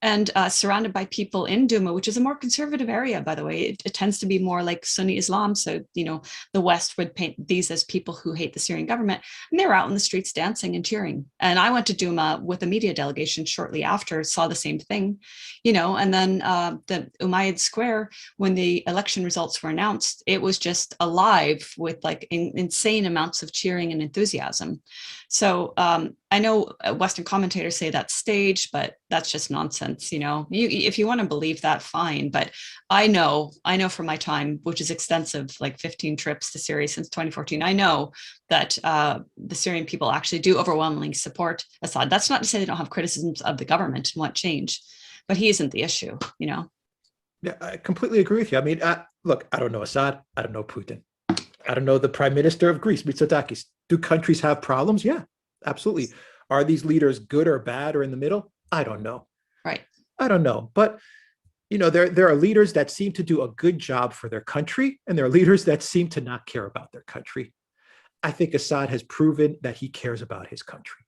and surrounded by people in Duma, which is a more conservative area, by the way. It tends to be more like Sunni Islam. So, the West would paint these as people who hate the Syrian government, and they were out in the streets dancing and cheering. And I went to Duma with a media delegation shortly after, saw the same thing, and then the Umayyad Square, when the election results were announced, it was just alive with like insane amounts of cheering and enthusiasm. So I know Western commentators say that's staged, but that's just nonsense. If you want to believe that, fine. But I know from my time, which is extensive, like 15 trips to Syria since 2014, I know that the Syrian people actually do overwhelmingly support Assad. That's not to say they don't have criticisms of the government and want change, but he isn't the issue, Yeah, I completely agree with you. I mean, look, I don't know Assad. I don't know Putin. I don't know the Prime Minister of Greece, Mitsotakis. Do countries have problems? Yeah, absolutely. Are these leaders good or bad or in the middle? I don't know. Right. I don't know. But, there are leaders that seem to do a good job for their country, and there are leaders that seem to not care about their country. I think Assad has proven that he cares about his country.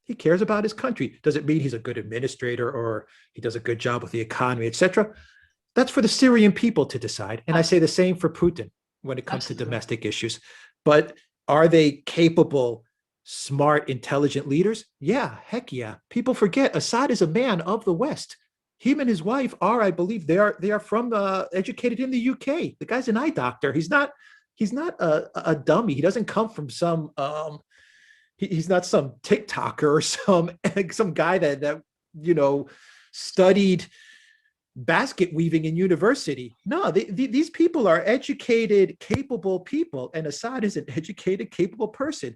He cares about his country. Does it mean he's a good administrator or he does a good job with the economy, etc.? That's for the Syrian people to decide. And I say the same for Putin when it comes to domestic issues. But are they capable, smart, intelligent leaders? Yeah, heck yeah. People forget Assad is a man of the West. Him and his wife are, I believe, they are from educated in the UK. The guy's an eye doctor. He's not a dummy. He doesn't come from some he's not some TikToker or some guy that studied basket weaving in university. No, these people are educated, capable people, and Assad is an educated, capable person.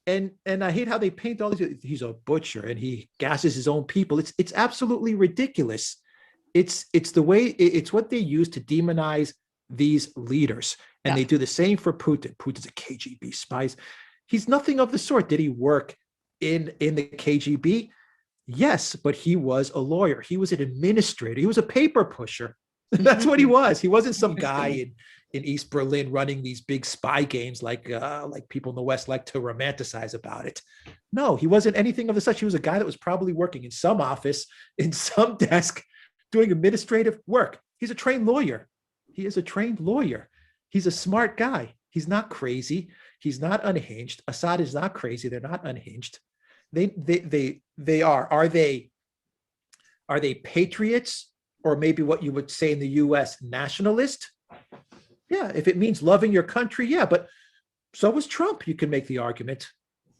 And I hate how they paint all these. He's a butcher and he gasses his own people. It's absolutely ridiculous. It's the way it's what they use to demonize these leaders, and they do the same for Putin. Putin's a KGB spy. He's nothing of the sort. Did he work in the KGB? Yes, but he was a lawyer. He was an administrator. He was a paper pusher. That's what he was. He wasn't some guy in East Berlin running these big spy games like people in the West like to romanticize about it. No, he wasn't anything of the such. He was a guy that was probably working in some office, in some desk, doing administrative work. He's a trained lawyer. He is a trained lawyer. He's a smart guy. He's not crazy. He's not unhinged. Assad is not crazy. They're not unhinged. They are. Are they patriots, or maybe what you would say in the US, nationalist? Yeah, if it means loving your country, yeah, but so was Trump. You can make the argument.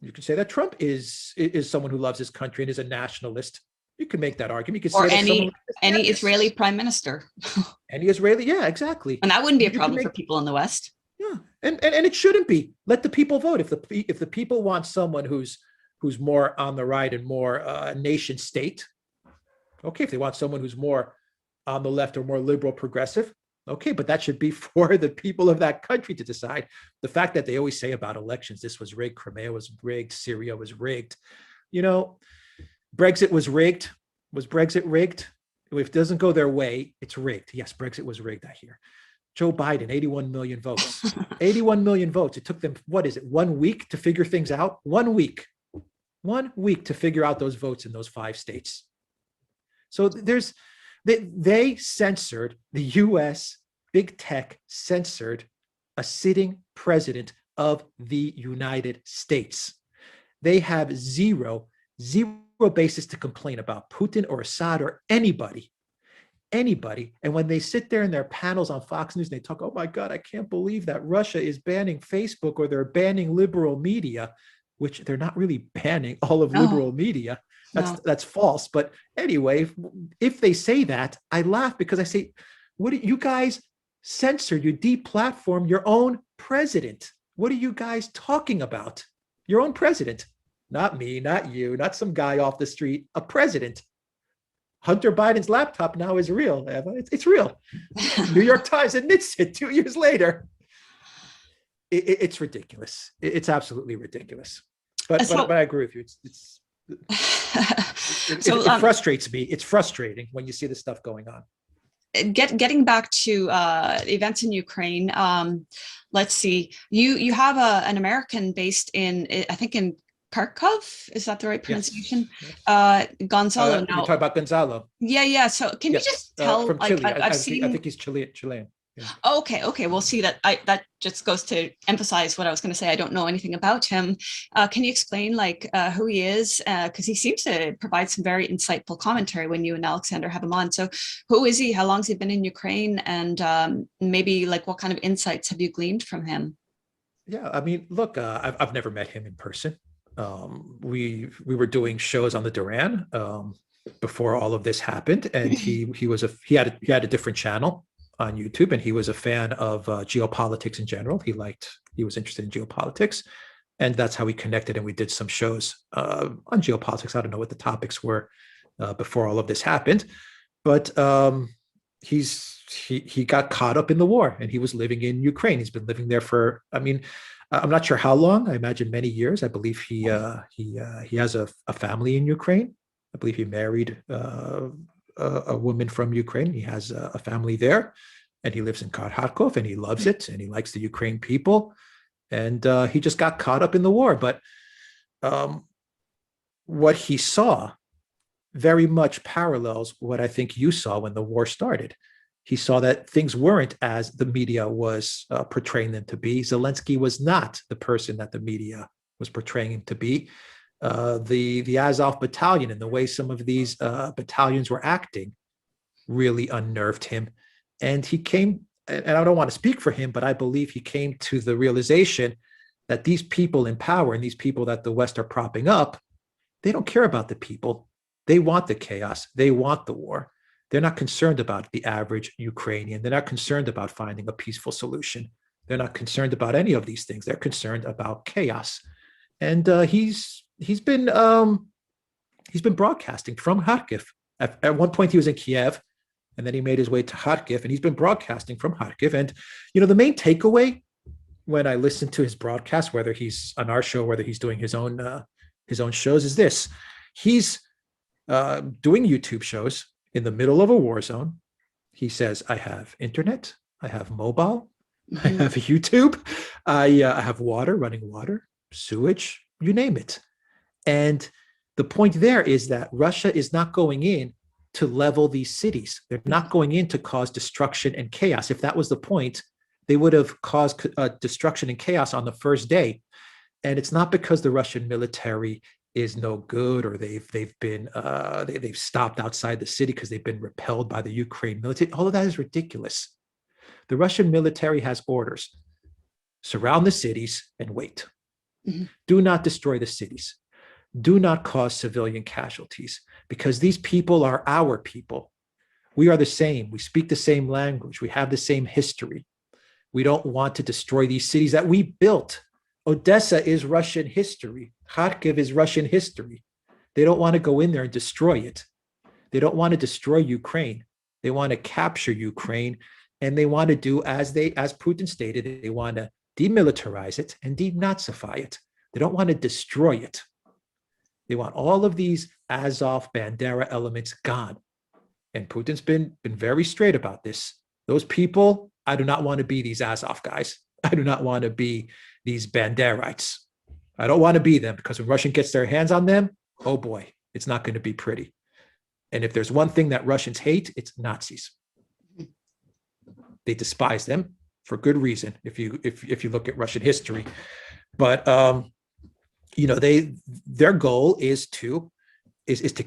You can say that Trump is someone who loves his country and is a nationalist. You can make that argument. You can or say any Israeli prime minister. Any Israeli, yeah, exactly. And that wouldn't be a problem for people in the West. Yeah, and it shouldn't be. Let the people vote. If the people want someone who's more on the right and more nation state, okay. If they want someone who's more on the left or more liberal progressive, okay, but that should be for the people of that country to decide. The fact that they always say about elections, this was rigged, Crimea was rigged, Syria was rigged. Brexit was rigged. Was Brexit rigged? If it doesn't go their way, it's rigged. Yes, Brexit was rigged, I hear. Joe Biden, 81 million votes. 81 million votes. It took them, 1 week to figure things out? 1 week. 1 week to figure out those votes in those 5 states. So they censored, the US, big tech censored a sitting president of the United States. They have zero basis to complain about Putin or Assad or anybody. And when they sit there in their panels on Fox News, and they talk, oh my God, I can't believe that Russia is banning Facebook or they're banning liberal media, which they're not really banning all of liberal media. That's false. But anyway, if they say that, I laugh because I say, what do you guys censored? You deplatformed your own president. What are you guys talking about? Your own president. Not me, not you, not some guy off the street, a president. Hunter Biden's laptop now is real. It's real. New York Times admits it 2 years later. It's ridiculous. It's absolutely ridiculous. But I agree with you. It frustrates me. It's frustrating when you see this stuff going on. Getting back to events in Ukraine, let's see. You have an American based in, I think, in Kharkov. Is that the right Yes. pronunciation? Yes. Gonzalo. You're Now, talking about Gonzalo. yeah. So can you Yes. just tell, From like, Chile. I've I seen. think he's Chilean. Yeah. Okay. We'll see that. That just goes to emphasize what I was going to say. I don't know anything about him. Can you explain, like, who he is? Because he seems to provide some very insightful commentary when you and Alexander have him on. So, who is he? How long has he been in Ukraine? And maybe, like, what kind of insights have you gleaned from him? Yeah. I mean, look, I've never met him in person. We were doing shows on the Duran before all of this happened, and he had a different channel on YouTube, and he was a fan of geopolitics in general. He was interested in geopolitics, and that's how we connected. And we did some shows on geopolitics. I don't know what the topics were before all of this happened, but he got caught up in the war, and he was living in Ukraine. He's been living there for, I mean, I'm not sure how long. I imagine many years. I believe he has a family in Ukraine. I believe he married a woman from Ukraine. He has a family there, and he lives in Kharkov, and he loves it, and he likes the Ukraine people. And he just got caught up in the war. But what he saw very much parallels what I think you saw when the war started. He saw that things weren't as the media was portraying them to be. Zelensky was not the person that the media was portraying him to be. The Azov battalion and the way some of these battalions were acting really unnerved him. And he came, and I don't want to speak for him, but I believe he came to the realization that these people in power and these people that the West are propping up, they don't care about the people. They want the chaos. They want the war. They're not concerned about the average Ukrainian. They're not concerned about finding a peaceful solution. They're not concerned about any of these things. They're concerned about chaos. And he's been broadcasting from Kharkiv. At one point, he was in Kiev, and then he made his way to Kharkiv, and he's been broadcasting from Kharkiv. And the main takeaway when I listen to his broadcast, whether he's on our show, whether he's doing his own shows, is this: he's doing YouTube shows in the middle of a war zone. He says, I have internet, I have mobile, I have YouTube, I have running water, sewage, you name it. And the point there is that Russia is not going in to level these cities. They're not going in to cause destruction and chaos. If that was the point, they would have caused destruction and chaos on the first day. And it's not because the Russian military is no good, or they've stopped outside the city because they've been repelled by the Ukraine military. All of that is ridiculous. The Russian military has orders: surround the cities and wait. Mm-hmm. Do not destroy the cities. Do not cause civilian casualties, because these people are our people. We are the same. We speak the same language. We have the same history. We don't want to destroy these cities that we built. Odessa is Russian history. Kharkiv is Russian history. They don't want to go in there and destroy it. They don't want to destroy Ukraine. They want to capture Ukraine, and they want to do as Putin stated, they want to demilitarize it and denazify it. They don't want to destroy it. They want all of these Azov Bandera elements gone. And Putin's been very straight about this. Those people, I do not want to be these Azov guys. I do not want to be these Banderites. I don't want to be them, because when Russia gets their hands on them, oh boy, it's not going to be pretty. And if there's one thing that Russians hate, it's Nazis. They despise them for good reason, if you look at Russian history. But their goal is to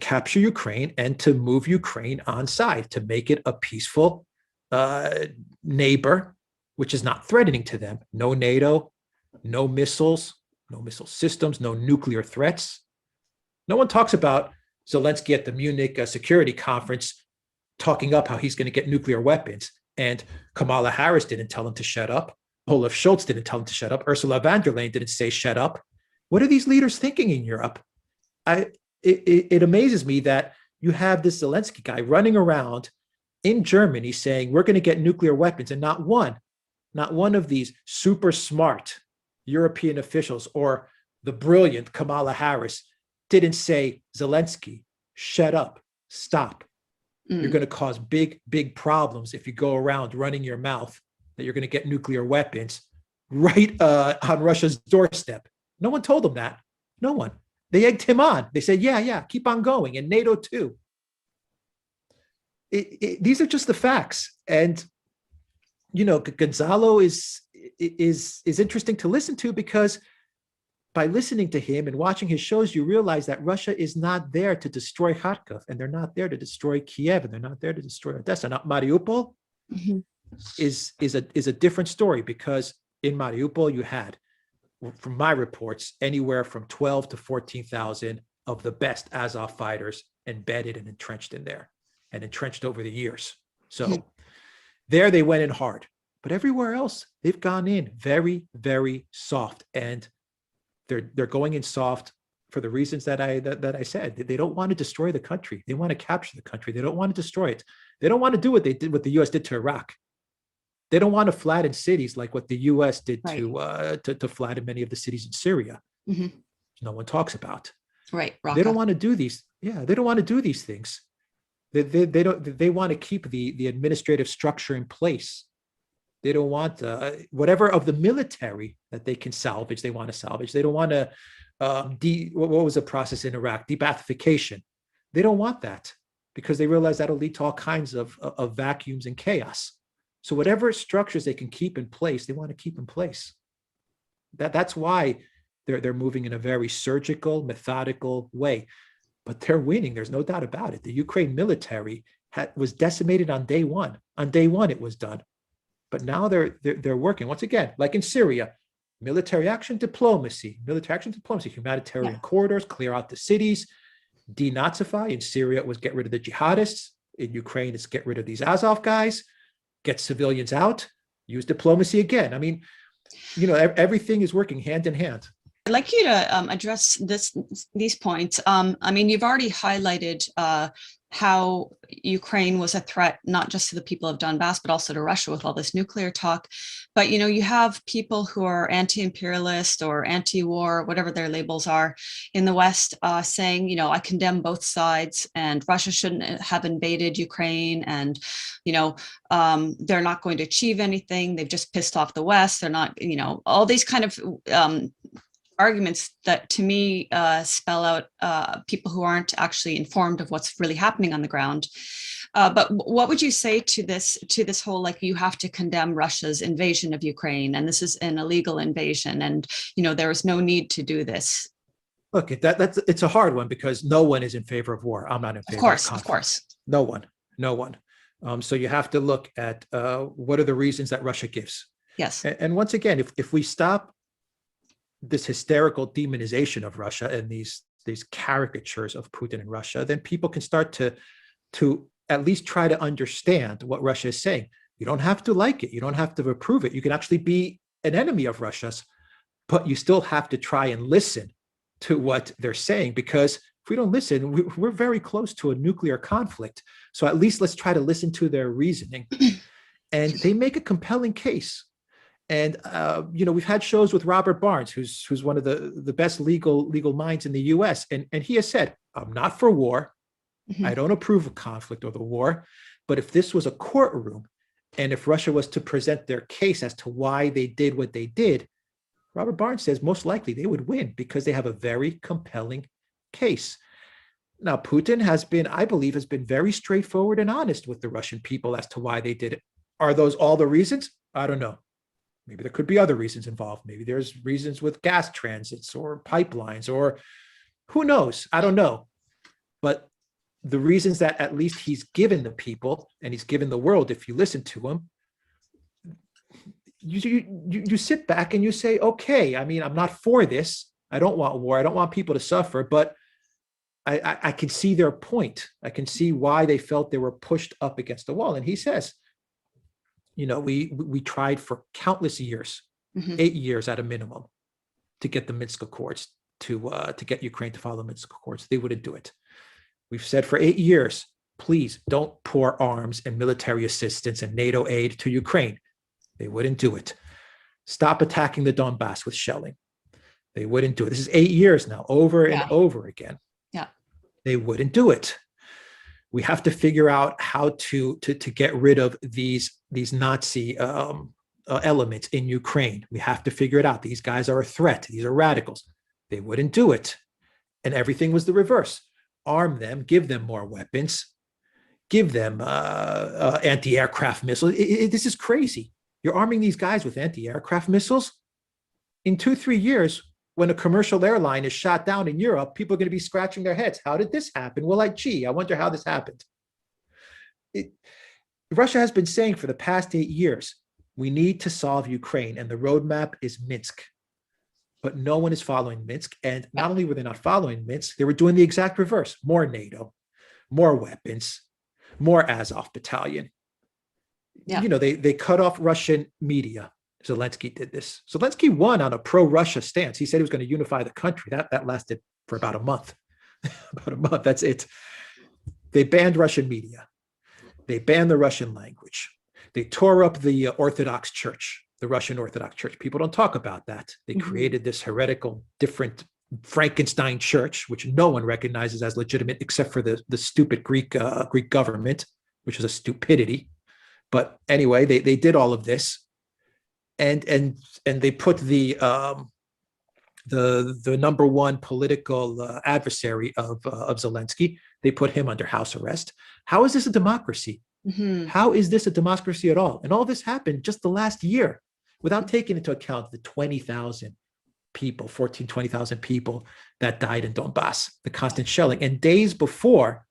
capture Ukraine and to move Ukraine on side, to make it a peaceful neighbor, which is not threatening to them. No NATO, no missiles, no missile systems, no nuclear threats. No one talks about Zelensky at the Munich Security Conference talking up how he's going to get nuclear weapons. And Kamala Harris didn't tell him to shut up. Olaf Scholz didn't tell him to shut up. Ursula von der Leyen didn't say shut up. What are these leaders thinking in Europe? It amazes me that you have this Zelensky guy running around in Germany saying we're going to get nuclear weapons, and not one of these super smart European officials or the brilliant Kamala Harris didn't say, Zelensky, shut up, stop. You're going to cause big problems if you go around running your mouth that you're going to get nuclear weapons right on Russia's doorstep. No one told them that. No one. They egged him on. They said, yeah, keep on going. And NATO too. These are just the facts. And, Gonzalo is interesting to listen to, because by listening to him and watching his shows, you realize that Russia is not there to destroy Kharkov, and they're not there to destroy Kiev, and they're not there to destroy Odessa. Now, Mariupol is a different story, because in Mariupol you had, from my reports, anywhere from 12 to 14,000 of the best Azov fighters embedded and entrenched in there, and entrenched over the years. So there they went in hard, but everywhere else they've gone in very, very soft, and they're going in soft for the reasons that I said. They don't want to destroy the country. They want to capture the country. They don't want to destroy it. They don't want to do what the U.S. did to Iraq. They don't want to flatten cities like what the U.S. did to flatten many of the cities in Syria. No one talks about. Right. Raqqa. They don't want to do these. Yeah, they don't want to do these things. They don't. They want to keep the administrative structure in place. They don't want whatever of the military that they can salvage. They want to salvage. They don't want to. What was the process in Iraq? Debathification. They don't want that, because they realize that'll lead to all kinds of vacuums and chaos. So whatever structures they can keep in place, they want to keep in place. That's why they're moving in a very surgical, methodical way. But they're winning. There's no doubt about it. The Ukraine military was decimated on day one. On day one, it was done. But now they're working once again, like in Syria, military action, diplomacy, humanitarian corridors, clear out the cities, denazify. In Syria, it was get rid of the jihadists. In Ukraine, it's get rid of these Azov guys, get civilians out, use diplomacy again. I mean, everything is working hand in hand. I'd like you to address these points. I mean, you've already highlighted how Ukraine was a threat, not just to the people of Donbass, but also to Russia with all this nuclear talk. But, you have people who are anti-imperialist or anti-war, whatever their labels are in the West, saying, I condemn both sides, and Russia shouldn't have invaded Ukraine. And, they're not going to achieve anything. They've just pissed off the West. They're not, all these kind of arguments that to me spell out people who aren't actually informed of what's really happening on the ground. But what would you say to this whole, like, you have to condemn Russia's invasion of Ukraine, and this is an illegal invasion, and there is no need to do this? Look, it's a hard one, because no one is in favor of war. I'm not in favor of conflict. Of course. No one. So you have to look at what are the reasons that Russia gives. Yes. And once again, if we stop this hysterical demonization of Russia and these caricatures of Putin and Russia, then people can start to at least try to understand what Russia is saying. You don't have to like it. You don't have to approve it. You can actually be an enemy of Russia's, but you still have to try and listen to what they're saying, because if we don't listen, we're very close to a nuclear conflict. So at least let's try to listen to their reasoning. And they make a compelling case. And we've had shows with Robert Barnes, who's one of the best legal minds in the U.S. And he has said, I'm not for war. I don't approve of conflict or the war. But if this was a courtroom, and if Russia was to present their case as to why they did what they did, Robert Barnes says most likely they would win, because they have a very compelling case. Now, Putin I believe, has been very straightforward and honest with the Russian people as to why they did it. Are those all the reasons? I don't know. Maybe there could be other reasons involved. Maybe there's reasons with gas transits or pipelines, or who knows? I don't know. But the reasons that at least he's given the people, and he's given the world, if you listen to him, you sit back and you say, okay, I mean, I'm not for this. I don't want war. I don't want people to suffer, but I can see their point. I can see why they felt they were pushed up against the wall. And he says, we tried for countless years, 8 years at a minimum, to get the Minsk Accords, to get Ukraine to follow the Minsk Accords. They wouldn't do it. We've said for 8 years, please don't pour arms and military assistance and NATO aid to Ukraine. They wouldn't do it. Stop attacking the Donbass with shelling. They wouldn't do it. This is 8 years now, over and over again. Yeah. They wouldn't do it. We have to figure out how to get rid of these Nazi elements in Ukraine. We have to figure it out. These guys are a threat. These are radicals. They wouldn't do it. And everything was the reverse. Arm them, give them more weapons, give them anti-aircraft missiles. This is crazy. You're arming these guys with anti-aircraft missiles? In 2-3 years, when a commercial airline is shot down in Europe, people are going to be scratching their heads. How did this happen? Well, I wonder how this happened. Russia has been saying for the past 8 years, we need to solve Ukraine, and the roadmap is Minsk. But no one is following Minsk. And not only were they not following Minsk, they were doing the exact reverse. More NATO, more weapons, more Azov battalion. Yeah. They cut off Russian media. Zelensky did this. Zelensky won on a pro-Russia stance. He said he was going to unify the country. That lasted for about a month. About a month. That's it. They banned Russian media. They banned the Russian language. They tore up the Orthodox Church, the Russian Orthodox Church. People don't talk about that. They created this heretical, different Frankenstein church, which no one recognizes as legitimate except for the stupid Greek government, which is a stupidity. But anyway, they did all of this. And they put the number one political adversary of Zelensky, they put him under house arrest. How is this a democracy? How is this a democracy at all? And all this happened just the last year without taking into account the 20,000 people, 20,000 people that died in Donbass, the constant shelling. And days before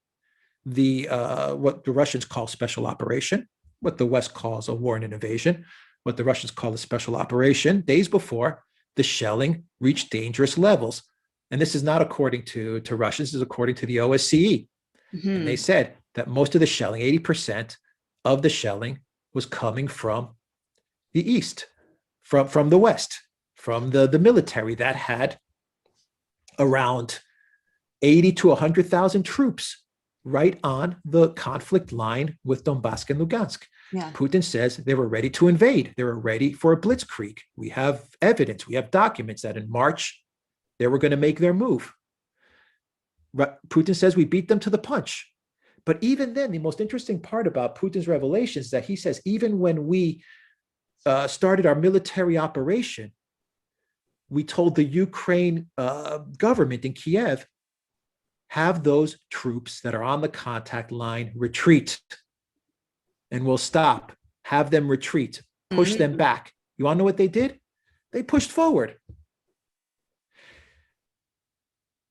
the what the Russians call special operation, what the West calls a war and an invasion, what the Russians call a special operation, days before, the shelling reached dangerous levels. And this is not according to Russians, this is according to the OSCE. And they said that most of the shelling, 80% of the shelling, was coming from the East, from the West, from the military that had around 80 to 100,000 troops right on the conflict line with Donbass and Lugansk. Yeah. Putin says they were ready to invade. They were ready for a blitzkrieg. We have evidence, we have documents that in March, they were going to make their move. Putin says we beat them to the punch. But even then, the most interesting part about Putin's revelations is that he says, even when we started our military operation, we told the Ukraine government in Kiev, have those troops that are on the contact line retreat. And we'll stop, have them retreat, push them back. You want to know what they did? They pushed forward.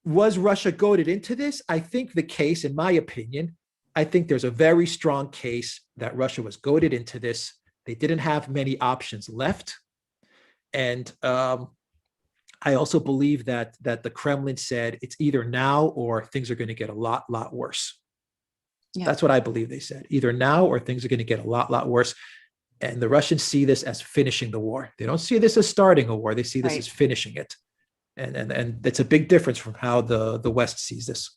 Was Russia goaded into this? I think the case, in my opinion, I think there's a very strong case that Russia was goaded into this. They didn't have many options left. And I also believe that the Kremlin said it's either now or things are going to get a lot worse. Yeah. That's what I believe they said. Either now or things are going to get a lot worse. And the Russians see this as finishing the war. They don't see this as starting a war. They see this as finishing it. And it's a big difference from how the West sees this.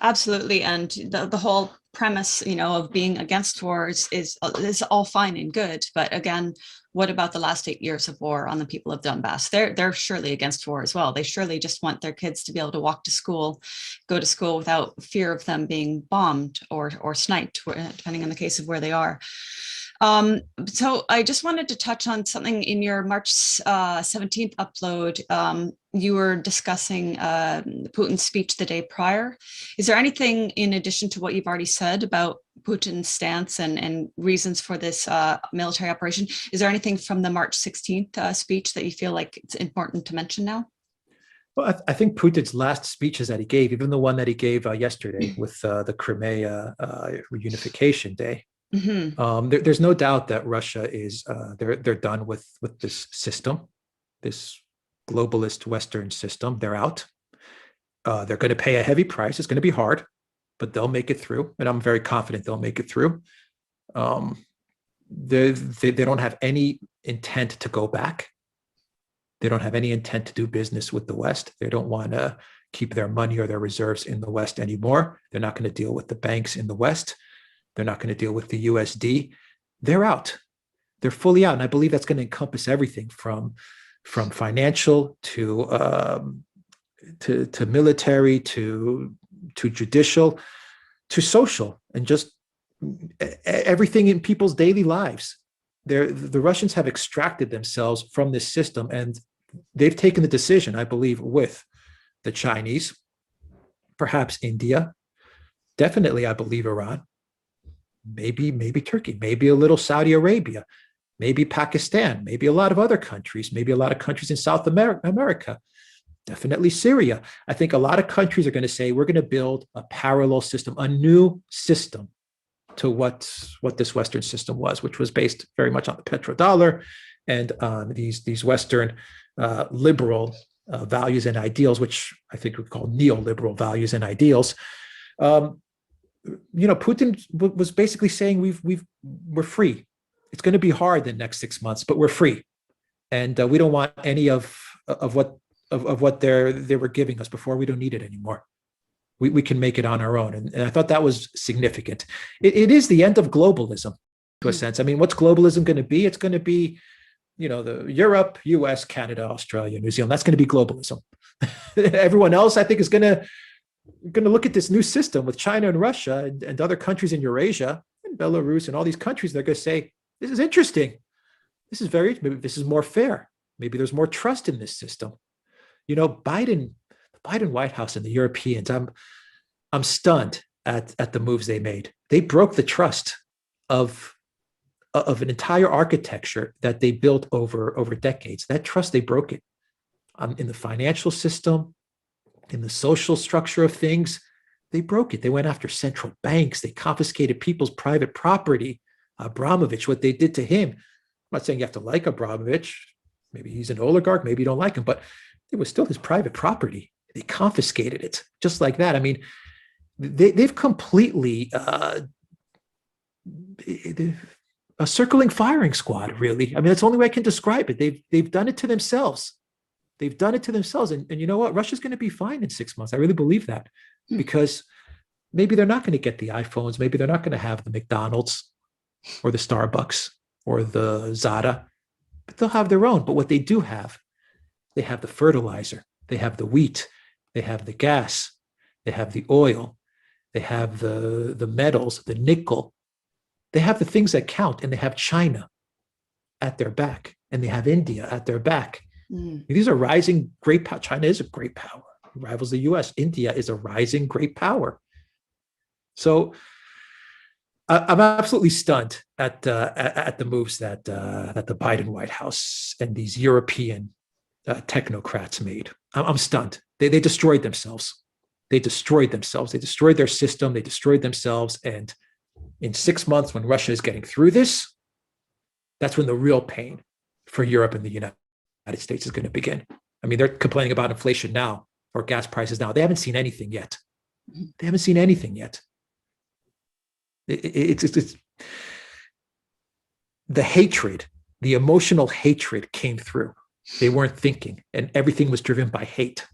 Absolutely. And the whole premise, of being against wars is all fine and good. But again, what about the last 8 years of war on the people of Donbass? They're surely against war as well. They surely just want their kids to be able to walk to school, go to school without fear of them being bombed or sniped, depending on the case of where they are. So I just wanted to touch on something in your March 17th upload. You were discussing Putin's speech the day prior. Is there anything in addition to what you've already said about Putin's stance and reasons for this military operation? Is there anything from the March 16th speech that you feel like it's important to mention now? Well, I think Putin's last speeches that he gave, even the one that he gave yesterday with the Crimea reunification day, there's no doubt that Russia is they're done with this system, this globalist Western system. They're out. They're going to pay a heavy price. It's going to be hard, but they'll make it through. And I'm very confident they'll make it through. They don't have any intent to go back. They don't have any intent to do business with the West. They don't want to keep their money or their reserves in the West anymore. They're not going to deal with the banks in the West. They're not going to deal with the USD. They're out. They're fully out. And I believe that's going to encompass everything from financial to military to judicial to social, and just everything in people's daily lives. The Russians have extracted themselves from this system, and they've taken the decision, I believe, with the Chinese, perhaps India, definitely, I believe, Iran, maybe Turkey, maybe a little Saudi Arabia, maybe Pakistan, maybe a lot of other countries, maybe a lot of countries in South America, definitely Syria. I think a lot of countries are going to say, we're going to build a parallel system, a new system to what this Western system was, which was based very much on the petrodollar and on these Western liberal values and ideals, which I think we call neoliberal values and ideals. Putin was basically saying we're free. It's going to be hard the next 6 months, but we're free, and we don't want any of what they were giving us before. We don't need it anymore. We can make it on our own, and I thought that was significant. It is the end of globalism, to a sense. I mean, what's globalism going to be? It's going to be, the Europe, U.S., Canada, Australia, New Zealand. That's going to be globalism. Everyone else, I think, is going to look at this new system with China and Russia and other countries in Eurasia and Belarus and all these countries. They're going to say, this is interesting. Maybe this is more fair. Maybe there's more trust in this system. The Biden White House and the Europeans, I'm stunned at the moves they made. They broke the trust of an entire architecture that they built over decades. That trust, they broke it in the financial system, in the social structure of things. They broke it. They went after central banks. They confiscated people's private property. Abramovich, what they did to him. I'm not saying you have to like Abramovich. Maybe he's an oligarch. Maybe you don't like him, but it was still his private property. They confiscated it just like that. I mean, they've completely a circling firing squad, really. I mean, that's the only way I can describe it. They've done it to themselves. They've done it to themselves. And you know what? Russia's going to be fine in 6 months. I really believe that, because maybe they're not going to get the iPhones. Maybe they're not going to have the McDonald's or the Starbucks or the Zada, but they'll have their own. But what they do have, they have the fertilizer, they have the wheat, they have the gas, they have the oil, they have the metals, the nickel. They have the things that count, and they have China at their back, and they have India at their back. These are rising great power. China is a great power, it rivals the US. India is a rising great power. So I'm absolutely stunned at the moves that the Biden White House and these European technocrats made. I'm stunned. They destroyed themselves. They destroyed themselves. They destroyed their system. They destroyed themselves. And in 6 months, when Russia is getting through this, that's when the real pain for Europe and the United States is going to begin. I mean, they're complaining about inflation now, or gas prices now. They haven't seen anything yet. They haven't seen anything yet. It's the hatred, the emotional hatred came through. They weren't thinking, and everything was driven by hate,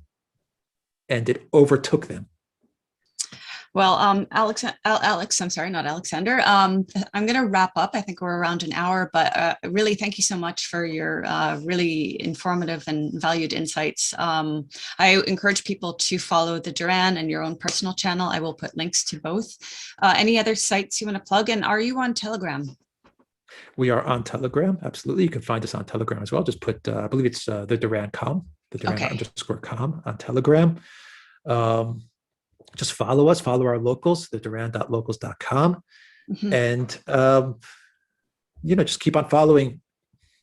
and it overtook them. Well, Alex, I'm sorry, not Alexander. I'm going to wrap up. I think we're around an hour, but really thank you so much for your really informative and valued insights. I encourage people to follow the Duran and your own personal channel. I will put links to both. Any other sites you want to plug? And are you on Telegram? We are on Telegram. Absolutely. You can find us on Telegram as well. Just put, I believe it's the Duran.com, the Duran_com on Telegram. Just follow us, follow our locals, the Duran.locals.com. And, just keep on following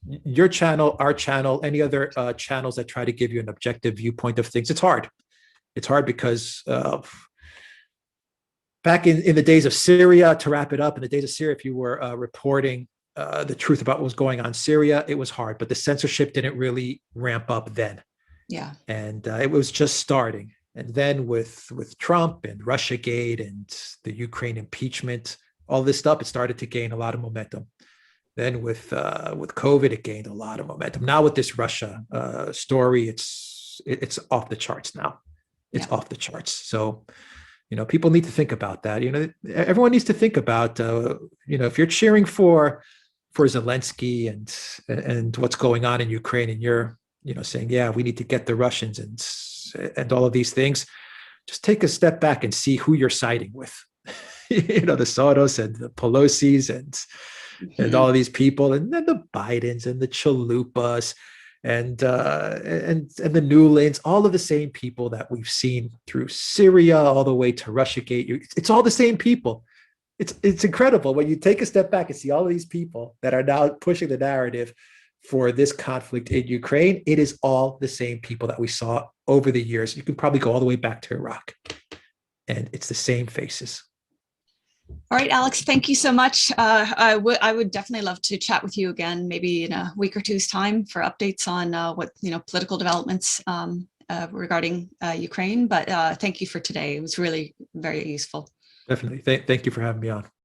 your channel, our channel, any other channels that try to give you an objective viewpoint of things. It's hard. It's hard because back in the days of Syria, to wrap it up, in the days of Syria, if you were reporting the truth about what was going on in Syria, it was hard, but the censorship didn't really ramp up then. Yeah. And it was just starting. And then with Trump and Russiagate and the Ukraine impeachment, all this stuff, it started to gain a lot of momentum. Then with COVID, it gained a lot of momentum. Now with this Russia story, it's off the charts now. It's off the charts. So, people need to think about that. Everyone needs to think about, if you're cheering for Zelensky and what's going on in Ukraine, and you're, saying, yeah, we need to get the Russians and all of these things, just take a step back and see who you're siding with. The Soros and the Pelosi's and all of these people, and then the Bidens and the Chalupas. and the Newlands, all of the same people that we've seen through Syria all the way to Russiagate. It's all the same people. It's incredible when you take a step back and see all of these people that are now pushing the narrative for this conflict in Ukraine. It is all the same people that we saw over the years. You can probably go all the way back to Iraq, and it's the same faces. All right, Alex, thank you so much. I would definitely love to chat with you again, maybe in a week or two's time for updates on what political developments regarding Ukraine. But thank you for today. It was really very useful. Definitely. Thank you for having me on.